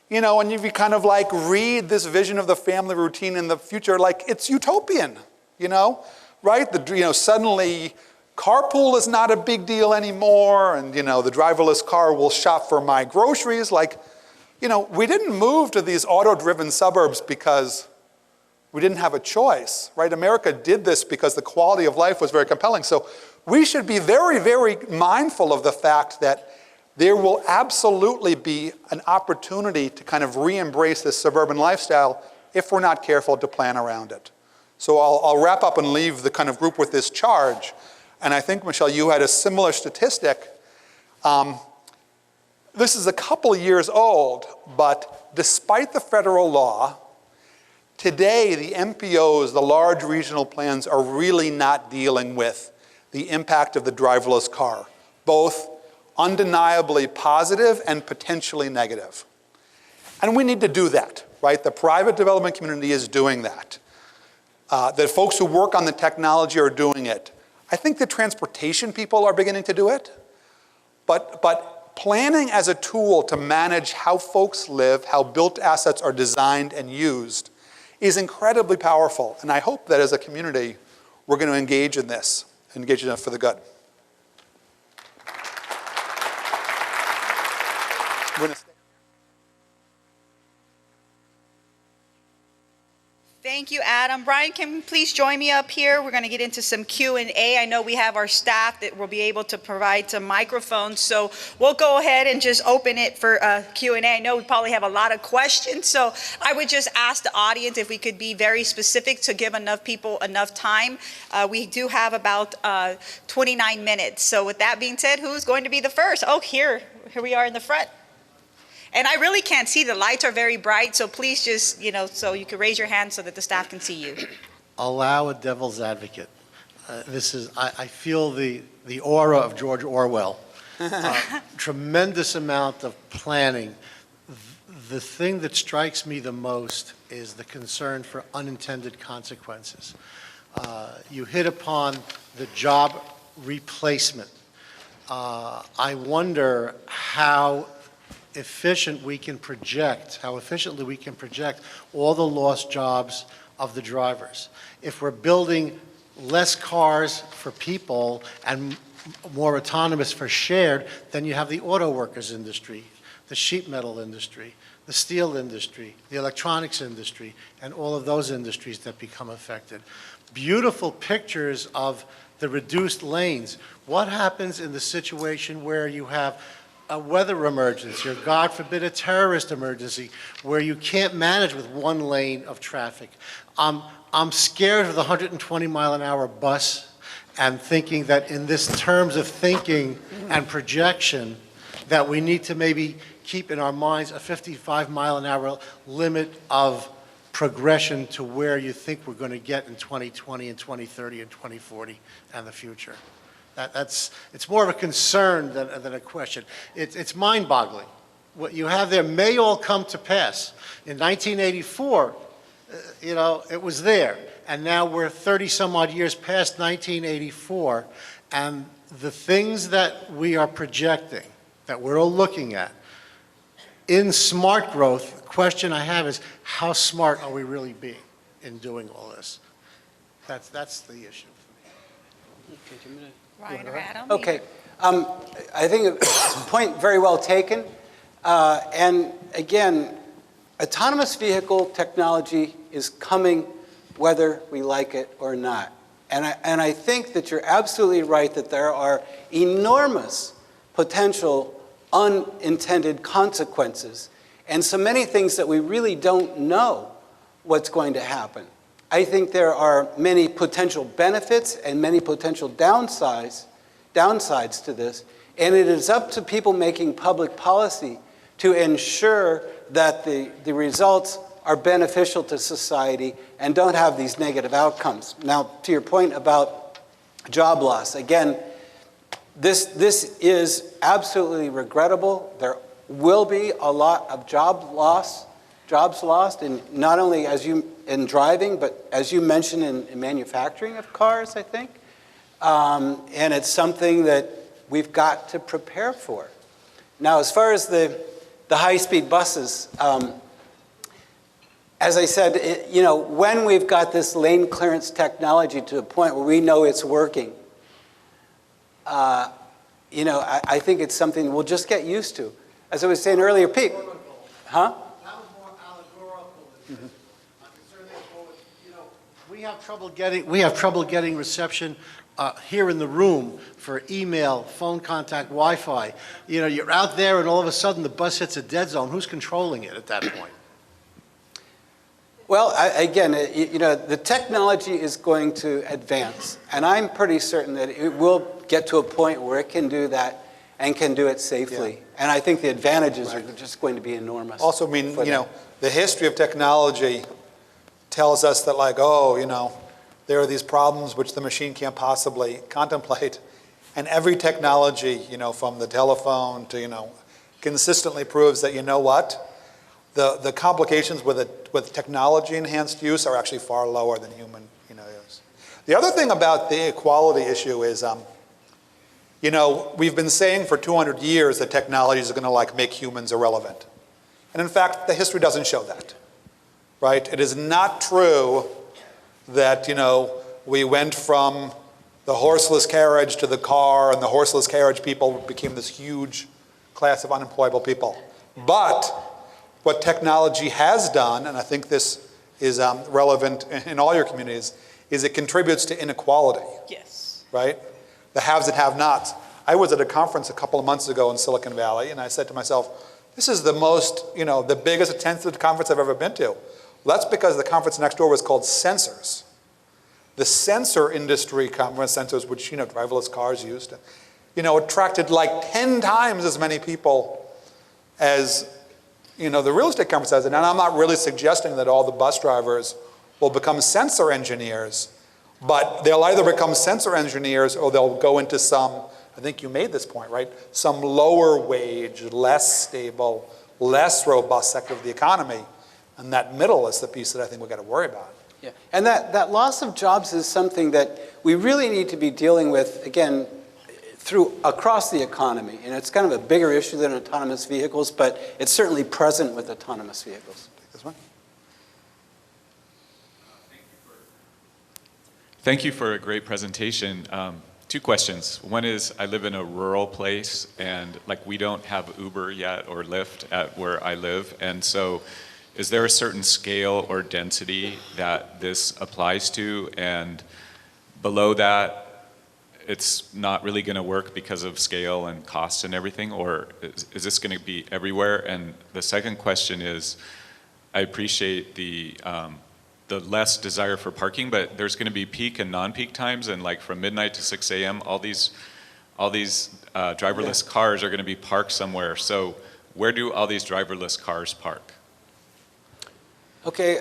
You know, and if you kind of like read this vision of the family routine in the future, like it's utopian, you know, right? You know, suddenly carpool is not a big deal anymore, and you know, the driverless car will shop for my groceries. Like, you know, we didn't move to these auto-driven suburbs because we didn't have a choice, right? America did this because the quality of life was very compelling. So we should be very, very mindful of the fact that there will absolutely be an opportunity to kind of re-embrace this suburban lifestyle if we're not careful to plan around it. So I'll wrap up and leave the kind of group with this charge. And I think, Michelle, you had a similar statistic. This is a couple years old, but despite the federal law, today the MPOs, the large regional plans, are really not dealing with the impact of the driverless car, both undeniably positive and potentially negative. And we need to do that, right? The private development community is doing that. The folks who work on the technology are doing it. I think the transportation people are beginning to do it. But planning as a tool to manage how folks live, how built assets are designed and used, is incredibly powerful. And I hope that as a community, we're going to engage in this, engage in it for the good. Thank you, Adam. Brian, can you please join me up here? We're going to get into some Q&A. I know we have our staff that will be able to provide some microphones, so we'll go ahead and just open it for Q&A. I know we probably have a lot of questions, so I would just ask the audience if we could be very specific to give enough people enough time. We do have about 29 minutes. So with that being said, who's going to be the first? Oh, here we are in the front. And I really can't see. The lights are very bright, so please just, you know, so you can raise your hand so that the staff can see you. Allow a devil's advocate. I feel the aura of George Orwell. Tremendous amount of planning. The thing that strikes me the most is the concern for unintended consequences. You hit upon the job replacement. I wonder how efficiently we can project all the lost jobs of the drivers. If we're building less cars for people and more autonomous for shared, then you have the auto workers industry, the sheet metal industry, the steel industry, the electronics industry, and all of those industries that become affected. Beautiful pictures of the reduced lanes. What happens in the situation where you have a weather emergency, or God forbid a terrorist emergency, where you can't manage with one lane of traffic? I'm scared of the 120-mile-an-hour bus, and thinking that in this terms of thinking and projection, that we need to maybe keep in our minds a 55-mile-an-hour limit of progression to where you think we're going to get in 2020 and 2030 and 2040 and the future. It's more of a concern than a question. It's mind-boggling. What you have there may all come to pass. In 1984, you know, it was there. And now we're 30-some-odd years past 1984. And the things that we are projecting, that we're all looking at, in smart growth, the question I have is, how smart are we really being in doing all this? That's the issue for me. Ryan or Adam? Okay. I think a point very well taken. And again, autonomous vehicle technology is coming whether we like it or not. And I think that you're absolutely right that there are enormous potential unintended consequences and so many things that we really don't know what's going to happen. I think there are many potential benefits and many potential downsides to this, and it is up to people making public policy to ensure that the results are beneficial to society and don't have these negative outcomes. Now, to your point about job loss, again, this is absolutely regrettable. There will be a lot of jobs lost, and not only in driving, but as you mentioned in manufacturing of cars, I think. And it's something that we've got to prepare for. Now, as far as the high-speed buses, as I said, when we've got this lane clearance technology to a point where we know it's working, I think it's something we'll just get used to. As I was saying earlier, Pete. Huh? That was more allegorical than this. I'm concerned that, we have trouble getting reception here in the room for email, phone contact, Wi-Fi. You're out there and all of a sudden the bus hits a dead zone. Who's controlling it at that point? Well, again, the technology is going to advance, and I'm pretty certain that it will get to a point where it can do that and can do it safely. Yeah. And I think the advantages are just going to be enormous. Also, the history of technology tells us that, there are these problems which the machine can't possibly contemplate. And every technology, from the telephone to, consistently proves that, the complications with technology-enhanced use are actually far lower than human, use. The other thing about the equality issue is, we've been saying for 200 years that technology is going to make humans irrelevant. And in fact, the history doesn't show that, right? It is not true that, we went from the horseless carriage to the car, and the horseless carriage people became this huge class of unemployable people. But what technology has done, and I think this is relevant in all your communities, is it contributes to inequality. Yes. Right? The haves and have-nots. I was at a conference a couple of months ago in Silicon Valley, and I said to myself, this is the most, the biggest attended conference I've ever been to. Well, that's because the conference next door was called Sensors. The sensor industry conference, sensors which, driverless cars used, attracted 10 times as many people as, the real estate conference has. And I'm not really suggesting that all the bus drivers will become sensor engineers, but they'll either become sensor engineers or they'll go into some, I think you made this point, right? Some lower wage, less stable, less robust sector of the economy. And that middle is the piece that I think we've got to worry about. Yeah, and that loss of jobs is something that we really need to be dealing with, again, across the economy. And it's kind of a bigger issue than autonomous vehicles, but it's certainly present with autonomous vehicles. Take this one. Thank you for a great presentation. Two questions. One is, I live in a rural place, and we don't have Uber yet or Lyft at where I live, and so is there a certain scale or density that this applies to, and below that, it's not really going to work because of scale and cost and everything, or is this going to be everywhere? And the second question is, I appreciate the less desire for parking, but there's going to be peak and non-peak times, and from midnight to 6 a.m., all these driverless cars are going to be parked somewhere. So where do all these driverless cars park? Okay,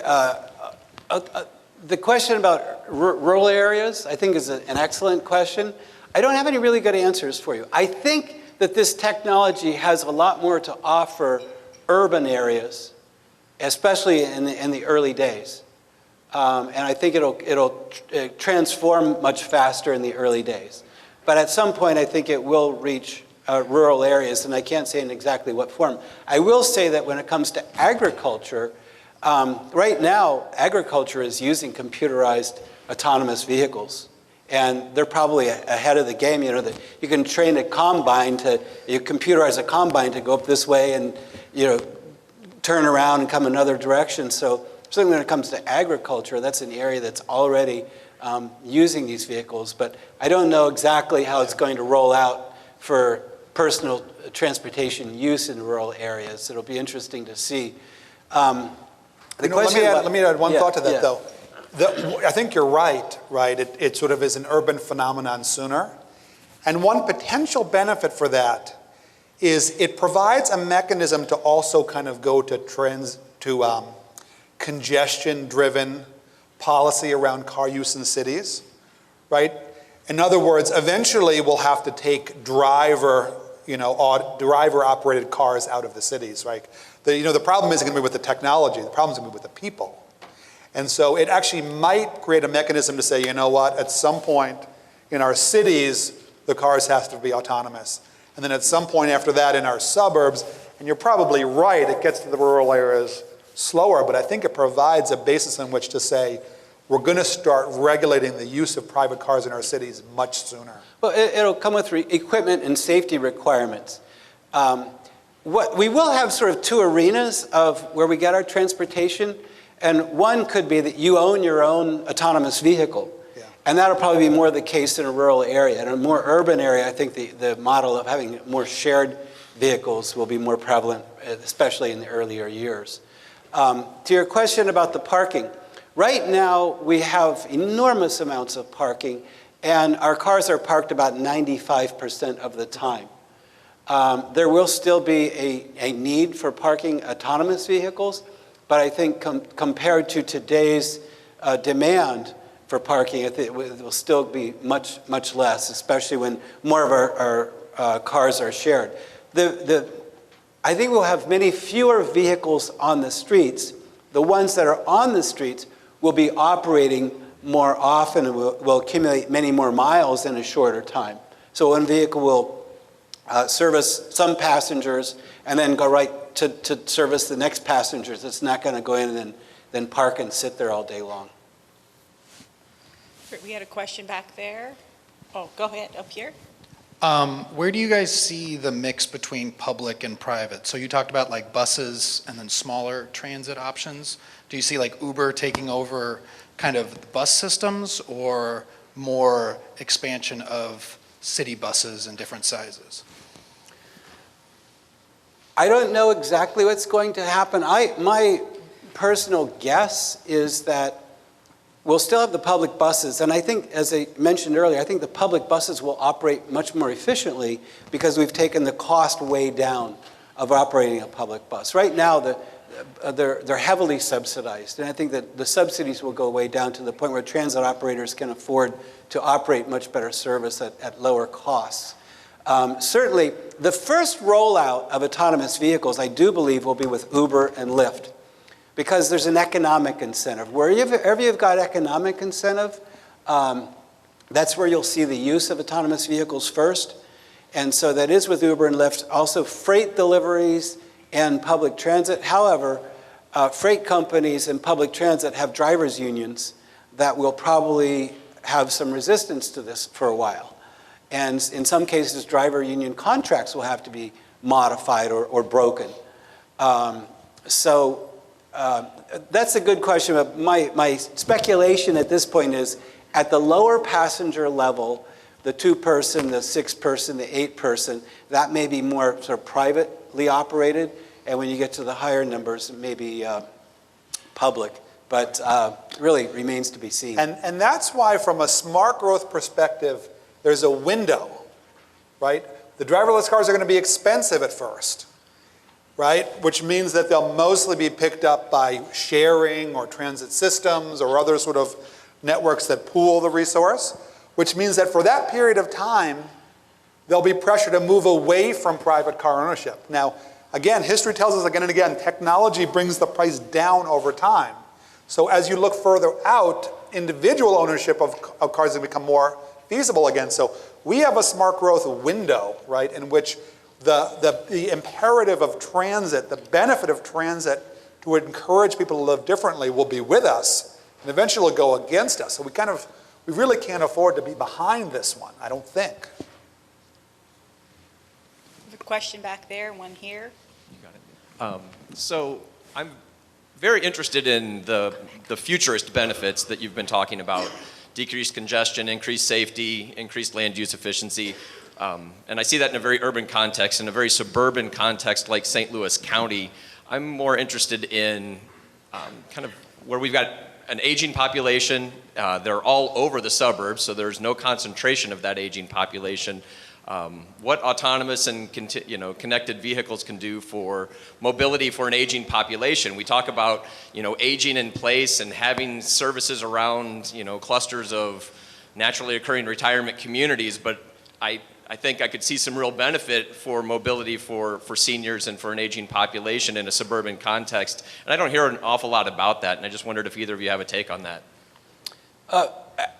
the question about rural areas, I think, is an excellent question. I don't have any really good answers for you. I think that this technology has a lot more to offer urban areas, especially in the early days. And I think it'll transform much faster in the early days. But at some point, I think it will reach rural areas, and I can't say in exactly what form. I will say that when it comes to agriculture, right now, agriculture is using computerized autonomous vehicles, and they're probably ahead of the game. You can train you computerize a combine to go up this way and, turn around and come another direction. So certainly when it comes to agriculture, that's an area that's already using these vehicles. But I don't know exactly how it's going to roll out for personal transportation use in rural areas. It'll be interesting to see. Let me add one thought to that, yeah. though. I think you're right? It sort of is an urban phenomenon sooner. And one potential benefit for that is it provides a mechanism to also kind of go to congestion-driven policy around car use in cities, right? In other words, eventually we'll have to take driver-operated cars out of the cities, right? The problem isn't going to be with the technology. The problem is going to be with the people. And so it actually might create a mechanism to say, you know what, at some point in our cities, the cars have to be autonomous. And then at some point after that in our suburbs, and you're probably right, it gets to the rural areas slower, but I think it provides a basis on which to say, we're going to start regulating the use of private cars in our cities much sooner. Well, it'll come with equipment and safety requirements. We will have sort of two arenas of where we get our transportation, and one could be that you own your own autonomous vehicle. Yeah. And that'll probably be more the case in a rural area. In a more urban area, I think the model of having more shared vehicles will be more prevalent, especially in the earlier years. To your question about the parking, right now we have enormous amounts of parking, and our cars are parked about 95% of the time. There will still be a need for parking autonomous vehicles, but I think compared to today's demand for parking, it will still be much, much less, especially when more of our cars are shared. I think we'll have many fewer vehicles on the streets. The ones that are on the streets will be operating more often and will accumulate many more miles in a shorter time. So one vehicle will service some passengers and then go right to service the next passengers. It's not going to go in and then park and sit there all day long. We had a question back there. Oh, go ahead, up here. Where do you guys see the mix between public and private? So you talked about like buses and then smaller transit options. Do you see like Uber taking over kind of the bus systems or more expansion of city buses in different sizes? I don't know exactly what's going to happen. My personal guess is that we'll still have the public buses, and I think, as I mentioned earlier, I think the public buses will operate much more efficiently because we've taken the cost way down of operating a public bus. Right now, they're heavily subsidized, and I think that the subsidies will go way down to the point where transit operators can afford to operate much better service at lower costs. Certainly, the first rollout of autonomous vehicles, I do believe, will be with Uber and Lyft, because there's an economic incentive. Wherever you've got economic incentive, that's where you'll see the use of autonomous vehicles first. And so that is with Uber and Lyft. Also freight deliveries and public transit. However, freight companies and public transit have drivers' unions that will probably have some resistance to this for a while. And in some cases, driver union contracts will have to be modified or broken. That's a good question. But my speculation at this point is at the lower passenger level, the 2-person, the 6-person, the 8-person, that may be more sort of privately operated. And when you get to the higher numbers, it may be public. But really remains to be seen. And that's why, from a smart growth perspective, there's a window, right? The driverless cars are going to be expensive at first, right? Which means that they'll mostly be picked up by sharing or transit systems or other sort of networks that pool the resource, which means that for that period of time, there'll be pressure to move away from private car ownership. Now, again, history tells us again and again, technology brings the price down over time. So as you look further out, individual ownership of cars will become more feasible again. So we have a smart growth window, right, in which the imperative of transit, the benefit of transit to encourage people to live differently will be with us, and eventually will go against us. So we really can't afford to be behind this one, I don't think. A question back there, one here. You got it. So I'm very interested in the futurist benefits that you've been talking about. Decreased congestion, increased safety, increased land use efficiency. And I see that in a very urban context. In a very suburban context like St. Louis County, I'm more interested in kind of where we've got an aging population. They're all over the suburbs, so there's no concentration of that aging population. What autonomous and connected vehicles can do for mobility for an aging population. We talk about aging in place and having services around clusters of naturally occurring retirement communities, but I think I could see some real benefit for mobility for seniors and for an aging population in a suburban context. And I don't hear an awful lot about that, and I just wondered if either of you have a take on that.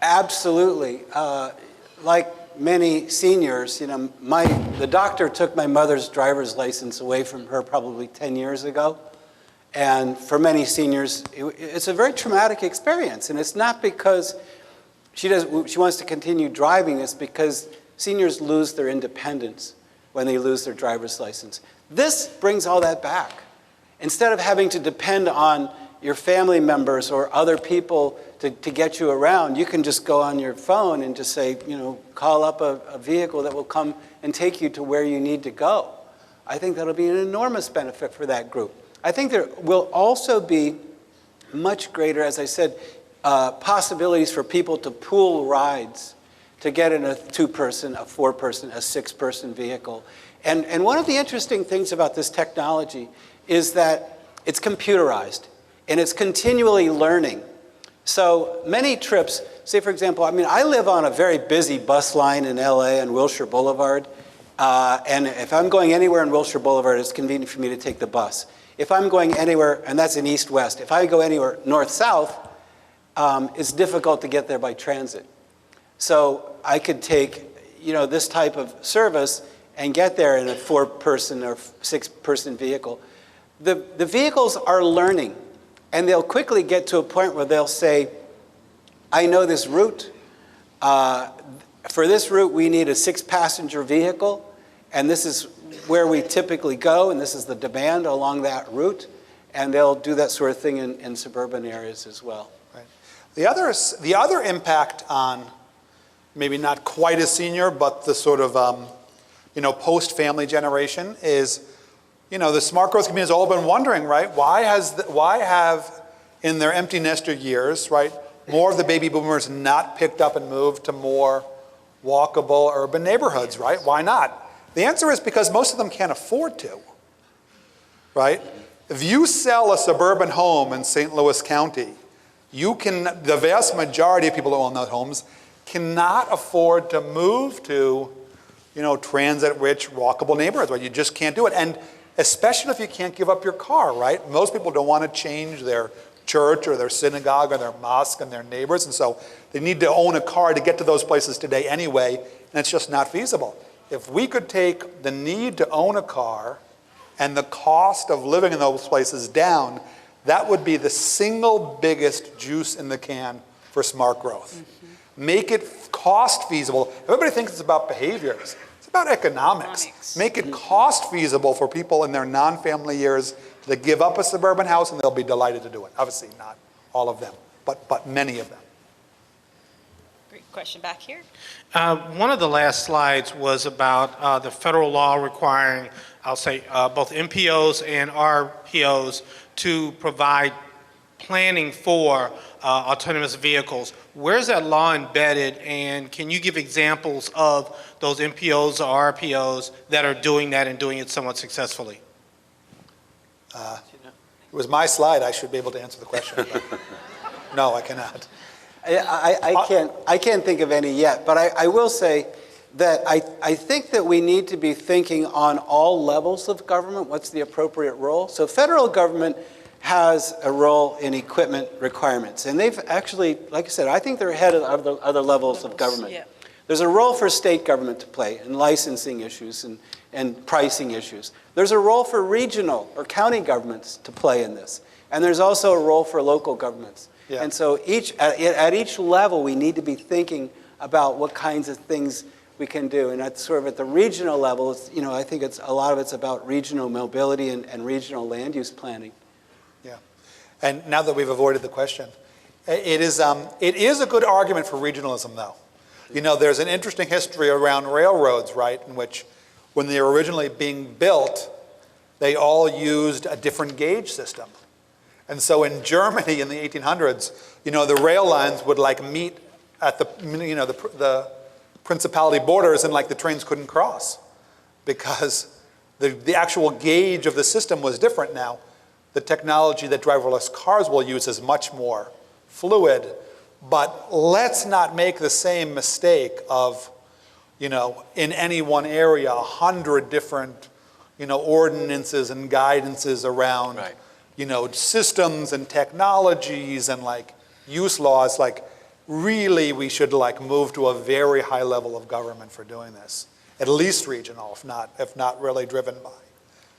Absolutely. Like many seniors, the doctor took my mother's driver's license away from her probably 10 years ago. And for many seniors, it's a very traumatic experience. And it's not because she wants to continue driving, it's because seniors lose their independence when they lose their driver's license. This brings all that back. Instead of having to depend on your family members or other people to get you around, you can just go on your phone and just say, call up a vehicle that will come and take you to where you need to go. I think that'll be an enormous benefit for that group. I think there will also be much greater, as I said, possibilities for people to pool rides, to get in a 2-person, a 4-person, a 6-person vehicle. And one of the interesting things about this technology is that it's computerized and it's continually learning. So many trips, say for example, I live on a very busy bus line in LA on Wilshire Boulevard. And if I'm going anywhere on Wilshire Boulevard, it's convenient for me to take the bus. If I'm going anywhere, and that's in east-west, if I go anywhere north-south, it's difficult to get there by transit. So I could take, this type of service and get there in a 4-person or 6-person vehicle. The vehicles are learning, and they'll quickly get to a point where they'll say, I know this route. For this route, we need a 6-passenger vehicle, and this is where we typically go, and this is the demand along that route. And they'll do that sort of thing in suburban areas as well. Right. The other impact on maybe not quite as senior, but the sort of post-family generation is, the smart growth community has all been wondering, right? Why have in their empty nester years, right, more of the baby boomers not picked up and moved to more walkable urban neighborhoods, right? Why not? The answer is because most of them can't afford to, right? If you sell a suburban home in St. Louis County, the vast majority of people who own those homes cannot afford to move to, transit-rich, walkable neighborhoods, right? You just can't do it. And especially if you can't give up your car, right? Most people don't want to change their church or their synagogue or their mosque and their neighbors, and so they need to own a car to get to those places today anyway, and it's just not feasible. If we could take the need to own a car and the cost of living in those places down, that would be the single biggest juice in the can for smart growth. Mm-hmm. Make it cost feasible. Everybody thinks it's about behaviors. It's about economics. Make it cost feasible for people in their non-family years to give up a suburban house, and they'll be delighted to do it. Obviously not all of them, but many of them. Great question back here. One of the last slides was about the federal law requiring, I'll say, both MPOs and RPOs to provide planning for autonomous vehicles. Where's that law embedded, and can you give examples of those MPOs or RPOs that are doing that and doing it somewhat successfully? It was my slide. I should be able to answer the question. But no, I cannot. I can't think of any yet, but I will say that I think that we need to be thinking on all levels of government, what's the appropriate role. So federal government has a role in equipment requirements, and they've actually, like I said, I think they're ahead of other levels of government. Yeah. There's a role for state government to play in licensing issues and pricing issues. There's a role for regional or county governments to play in this, and there's also a role for local governments. Yeah. And so at each level, we need to be thinking about what kinds of things we can do. And that's sort of at the regional level, I think a lot of it's about regional mobility and regional land use planning. Yeah. And now that we've avoided the question, it is a good argument for regionalism, though. You know, there's an interesting history around railroads, right, in which when they were originally being built, they all used a different gauge system. And so in Germany in the 1800s, you know, the rail lines would like meet at the, you know, the principality borders, and like the trains couldn't cross because the actual gauge of the system was different now. The technology that driverless cars will use is much more fluid, but let's not make the same mistake of, you know, in any one area, 100 different, you know, ordinances and guidances around, Right. you know, systems and technologies and like use laws. Like really we should like move to a very high level of government for doing this, at least regional, if not really driven by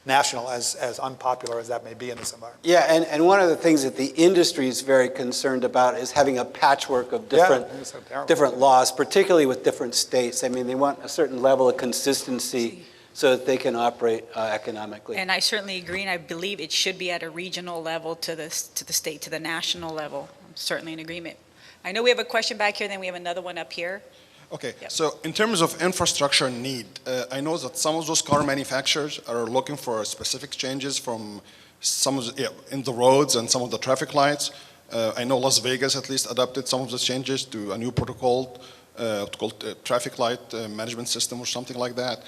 national, as unpopular as that may be in this environment. Yeah, and one of the things that the industry is very concerned about is having a patchwork of different laws, particularly with different states. I mean, they want a certain level of consistency so that they can operate economically. And I certainly agree, and I believe it should be at a regional level to the state, to the national level. I'm certainly in agreement. I know we have a question back here, then we have another one up here. Okay, Yep. so in terms of infrastructure need, I know that some of those car manufacturers are looking for specific changes from some of the, in the roads and some of the traffic lights. I know Las Vegas at least adopted some of the changes to a new protocol called traffic light management system or something like that.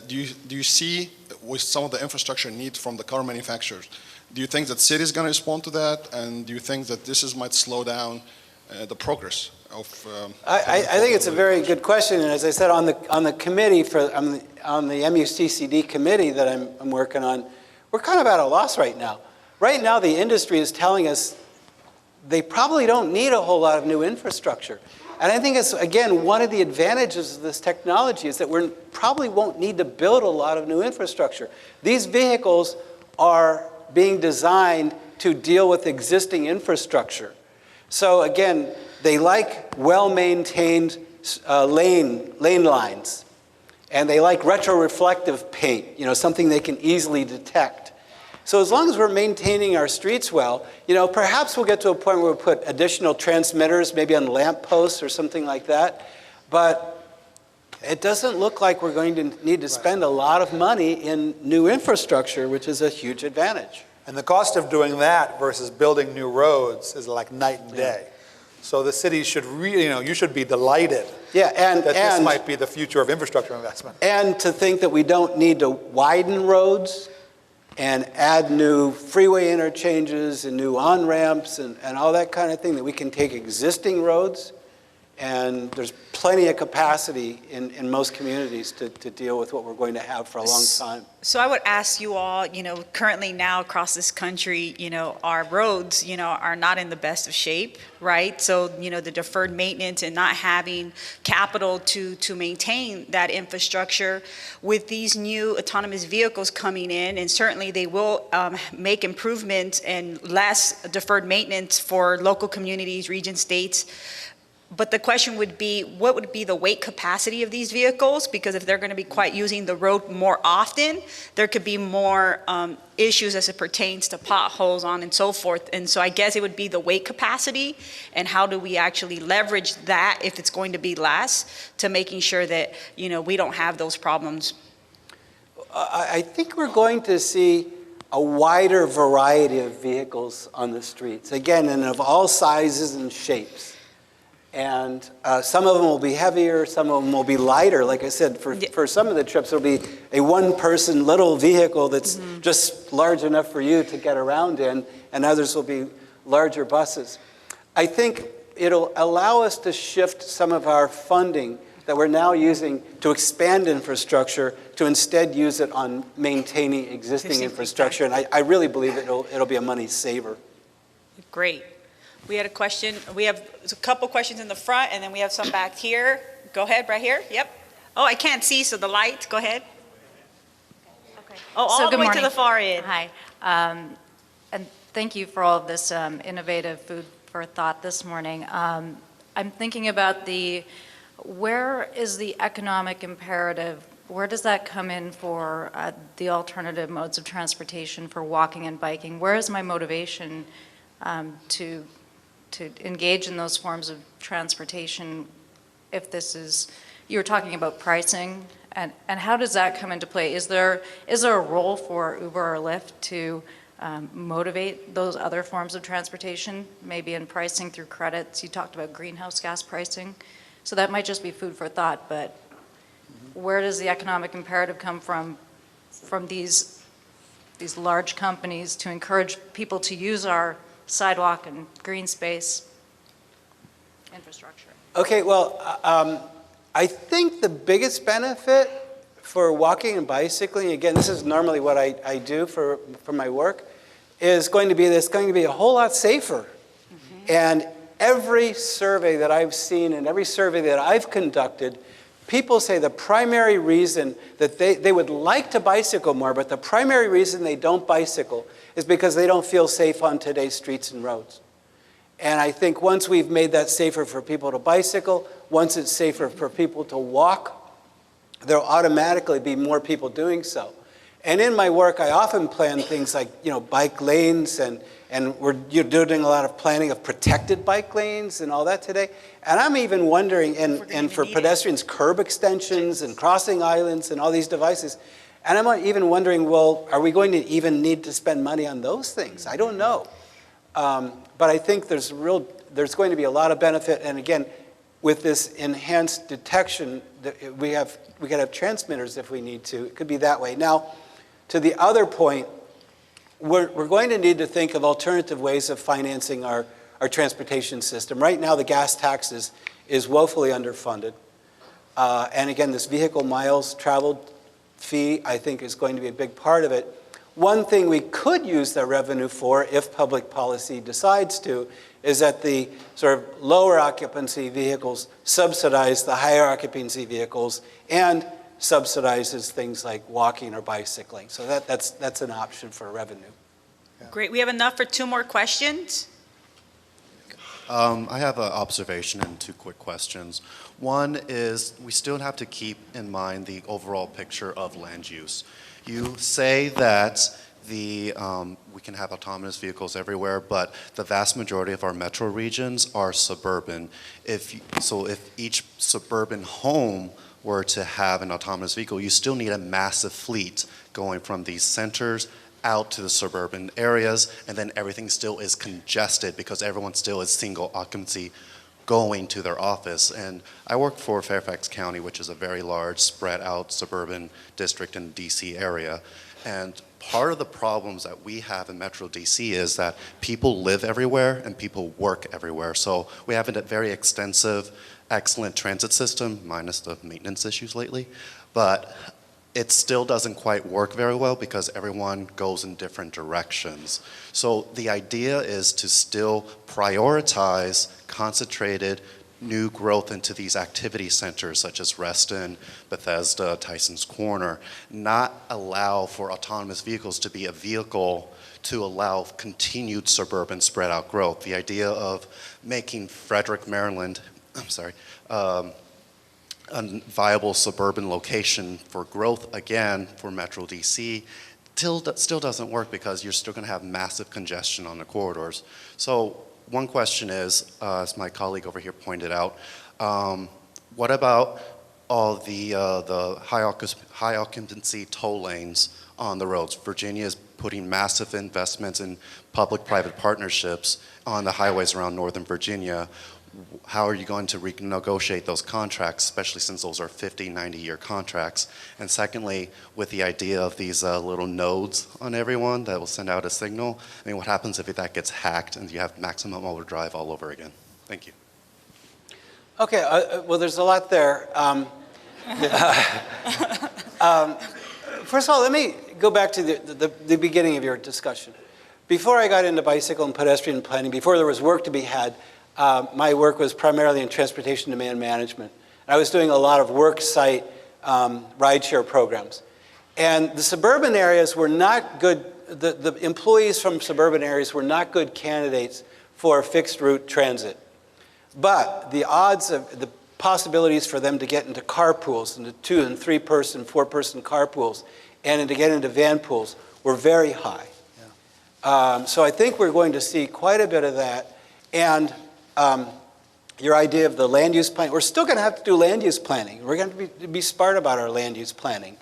Do you see with some of the infrastructure need from the car manufacturers, do you think that city is going to respond to that, and do you think that this might slow down the progress of? I think it's a very good question, and as I said, on the committee on the MUCCD committee that I'm working on, we're kind of at a loss right now. Right now, the industry is telling us they probably don't need a whole lot of new infrastructure. And I think it's, again, one of the advantages of this technology is that we probably won't need to build a lot of new infrastructure. These vehicles are being designed to deal with existing infrastructure. So again, they like well-maintained lane lines, and they like retroreflective paint, you know, something they can easily detect. So as long as we're maintaining our streets well, you know, perhaps we'll get to a point where we'll put additional transmitters, maybe on lamp posts or something like that. But it doesn't look like we're going to need to spend a lot of money in new infrastructure, which is a huge advantage. And the cost of doing that versus building new roads is like night and day. So the city should really, you know, you should be delighted that this might be the future of infrastructure investment. And to think that we don't need to widen roads and add new freeway interchanges and new on-ramps and all that kind of thing, that we can take existing roads, and there's plenty of capacity in most communities to deal with what we're going to have for a long time. So I would ask you all, you know, currently now across this country, you know, our roads, you know, are not in the best of shape, right? So, you know, the deferred maintenance and not having capital to maintain that infrastructure, with these new autonomous vehicles coming in, and certainly they will make improvements and less deferred maintenance for local communities, regions, states. But the question would be, what would be the weight capacity of these vehicles? Because if they're going to be quite using the road more often, there could be more issues as it pertains to potholes on and so forth. And so I guess it would be the weight capacity, and how do we actually leverage that, if it's going to be less, to making sure that, you know, we don't have those problems. I think we're going to see a wider variety of vehicles on the streets, again, and of all sizes and shapes. And some of them will be heavier, some of them will be lighter. Like I said, for some of the trips, it'll be a one-person little vehicle that's just large enough for you to get around in, and others will be larger buses. I think it'll allow us to shift some of our funding that we're now using to expand infrastructure to instead use it on maintaining existing infrastructure. And I really believe it'll be a money saver. Great. We had a question. We have a couple questions in the front, and then we have some back here. Go ahead, right here. Yep. Oh, I can't see, so the light. Go ahead. Okay. Oh, all the way to the far end. Hi. And thank you for all of this innovative food for thought this morning. I'm thinking about where is the economic imperative where does that come in for the alternative modes of transportation for walking and biking? Where is my motivation to engage in those forms of transportation if this is, you were talking about pricing, and how does that come into play? Is there a role for Uber or Lyft to motivate those other forms of transportation, maybe in pricing through credits? You talked about greenhouse gas pricing, so that might just be food for thought, but where does the economic imperative come from these large companies to encourage people to use our sidewalk and green space infrastructure? Okay, well, I think the biggest benefit for walking and bicycling, again, this is normally what I do for my work, is going to be this, going to be a whole lot safer. And every survey that I've seen and every survey that I've conducted, people say the primary reason that they would like to bicycle more, but the primary reason they don't bicycle is because they don't feel safe on today's streets and roads. And I think once we've made that safer for people to bicycle, once it's safer for people to walk, there'll automatically be more people doing so. And in my work, I often plan things like, bike lanes, and we're doing a lot of planning of protected bike lanes and all that today. And I'm even wondering, and for pedestrians, curb extensions and crossing islands and all these devices. And I'm even wondering, well, are we going to even need to spend money on those things? I don't know. But I think there's going to be a lot of benefit. And again, with this enhanced detection, we could have transmitters if we need to. It could be that way. Now, to the other point, we're going to need to think of alternative ways of financing our transportation system. Right now, the gas tax is woefully underfunded. And again, this vehicle miles traveled fee, I think, is going to be a big part of it. One thing we could use that revenue for, if public policy decides to, is that the sort of lower occupancy vehicles subsidize the higher occupancy vehicles and subsidizes things like walking or bicycling. So that's an option for revenue. Great. We have enough for 2 more questions. I have an observation and 2 quick questions. One is we still have to keep in mind the overall picture of land use. You say that we can have autonomous vehicles everywhere, but the vast majority of our metro regions are suburban. If each suburban home were to have an autonomous vehicle, you still need a massive fleet going from these centers out to the suburban areas, and then everything still is congested because everyone still is single occupancy going to their office. And I work for Fairfax County, which is a very large, spread out suburban district in the DC area. And part of the problems that we have in Metro DC is that people live everywhere and people work everywhere. So we have a very extensive, excellent transit system, minus the maintenance issues lately. But it still doesn't quite work very well because everyone goes in different directions. So the idea is to still prioritize concentrated new growth into these activity centers such as Reston, Bethesda, Tyson's Corner, not allow for autonomous vehicles to be a vehicle to allow continued suburban spread out growth. The idea of making Frederick, Maryland, a viable suburban location for growth again for Metro DC still doesn't work because you're still going to have massive congestion on the corridors. So one question is, as my colleague over here pointed out, what about all the high occupancy toll lanes on the roads? Virginia is putting massive investments in public-private partnerships on the highways around Northern Virginia. How are you going to renegotiate those contracts, especially since those are 50, 90-year contracts? And secondly, with the idea of these little nodes on everyone that will send out a signal, I mean, what happens if that gets hacked and you have maximum overdrive all over again? Thank you. Okay, well, there's a lot there. First of all, let me go back to the beginning of your discussion. Before I got into bicycle and pedestrian planning, before there was work to be had, my work was primarily in transportation demand management. And I was doing a lot of work site rideshare programs. And the suburban areas were not good, the employees from suburban areas were not good candidates for fixed route transit. But the odds of possibilities for them to get into carpools, into 2- and 3-person, 4-person carpools, and to get into van pools were very high. So I think we're going to see quite a bit of that. And your idea of the land use plan, we're still going to have to do land use planning. We're going to be smart about our land use planning.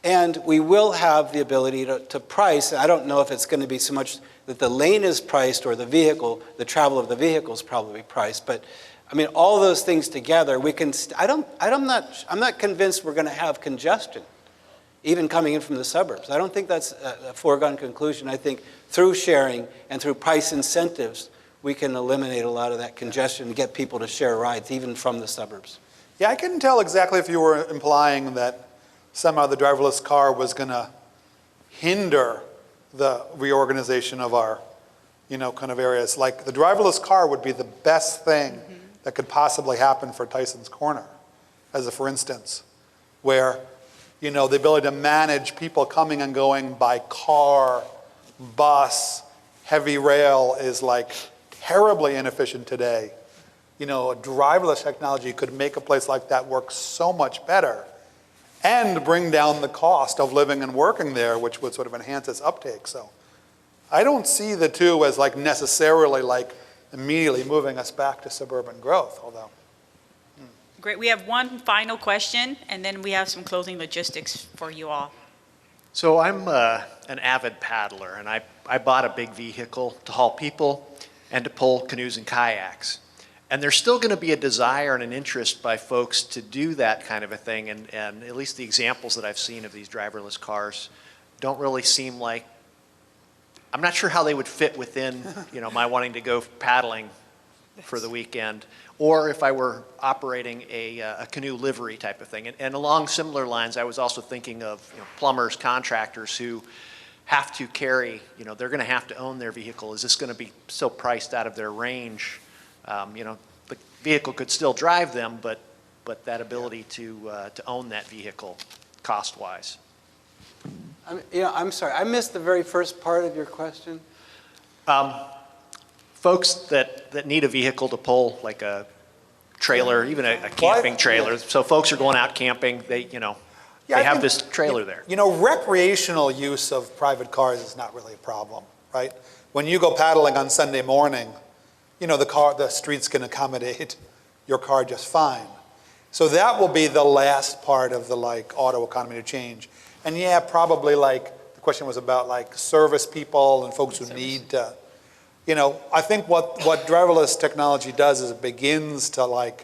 And we will have the ability to price. I don't know if it's going to be so much that the lane is priced or the vehicle, the travel of the vehicle is probably priced. But I mean, all those things together, we can. I'm not convinced we're going to have congestion, even coming in from the suburbs. I don't think that's a foregone conclusion. I think through sharing and through price incentives, we can eliminate a lot of that congestion and get people to share rides, even from the suburbs. Yeah, I couldn't tell exactly if you were implying that somehow the driverless car was going to hinder the reorganization of our, kind of areas. Like the driverless car would be the best thing that could possibly happen for Tyson's Corner, as a for instance, where, the ability to manage people coming and going by car, bus, heavy rail is like terribly inefficient today. A driverless technology could make a place like that work so much better and bring down the cost of living and working there, which would sort of enhance its uptake. So I don't see the two as like necessarily like immediately moving us back to suburban growth, although. Great. We have one final question, and then we have some closing logistics for you all. So I'm an avid paddler, and I bought a big vehicle to haul people and to pull canoes and kayaks. And there's still going to be a desire and an interest by folks to do that kind of a thing, and at least the examples that I've seen of these driverless cars don't really seem like, I'm not sure how they would fit within, my wanting to go paddling for the weekend, or if I were operating a canoe livery type of thing. And along similar lines, I was also thinking of plumbers, contractors who have to carry, they're going to have to own their vehicle. Is this going to be so priced out of their range? The vehicle could still drive them, but that ability to own that vehicle cost-wise. I'm sorry, I missed the very first part of your question. Folks that need a vehicle to pull, like a trailer, even a camping trailer. So folks are going out camping, they have this trailer there. Recreational use of private cars is not really a problem, right? When you go paddling on Sunday morning, the streets can accommodate your car just fine. So that will be the last part of the auto economy to change. And yeah, probably the question was about service people and folks who need to, I think what driverless technology does is it begins to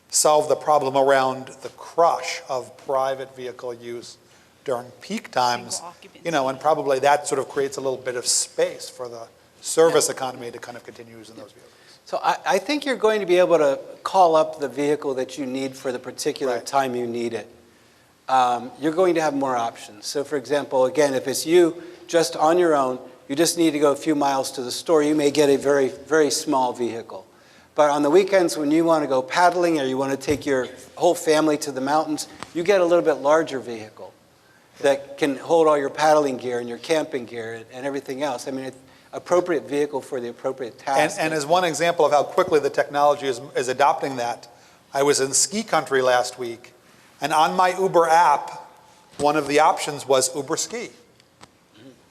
solve the problem around the crush of private vehicle use during peak times, and probably that sort of creates a little bit of space for the service economy to kind of continue using those vehicles. So I think you're going to be able to call up the vehicle that you need for the particular time you need it. You're going to have more options. So for example, again, if it's you just on your own, you just need to go a few miles to the store, you may get a very, very small vehicle. But on the weekends when you want to go paddling or you want to take your whole family to the mountains, you get a little bit larger vehicle that can hold all your paddling gear and your camping gear and everything else. I mean, it's appropriate vehicle for the appropriate task. And as one example of how quickly the technology is adopting that, I was in ski country last week, and on my Uber app, one of the options was Uber Ski.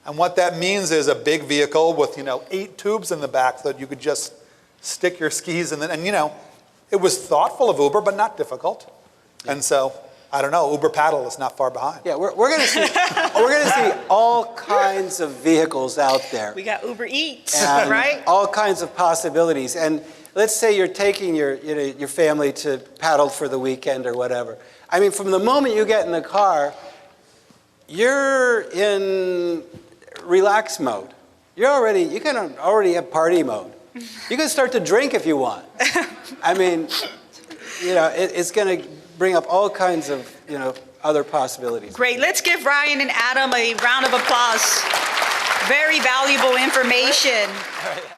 And what that means is a big vehicle with 8 tubes in the back so that you could just stick your skis in. And it was thoughtful of Uber, but not difficult. And so, I don't know, Uber Paddle is not far behind. Yeah, we're going to see all kinds of vehicles out there. We got Uber Eats, and right? All kinds of possibilities. And let's say you're taking your family to paddle for the weekend or whatever. I mean, from the moment you get in the car, you're in relax mode. You can already have party mode. You can start to drink if you want. I mean, it's going to bring up all kinds of, other possibilities. Great. Let's give Ryan and Adam a round of applause. Very valuable information.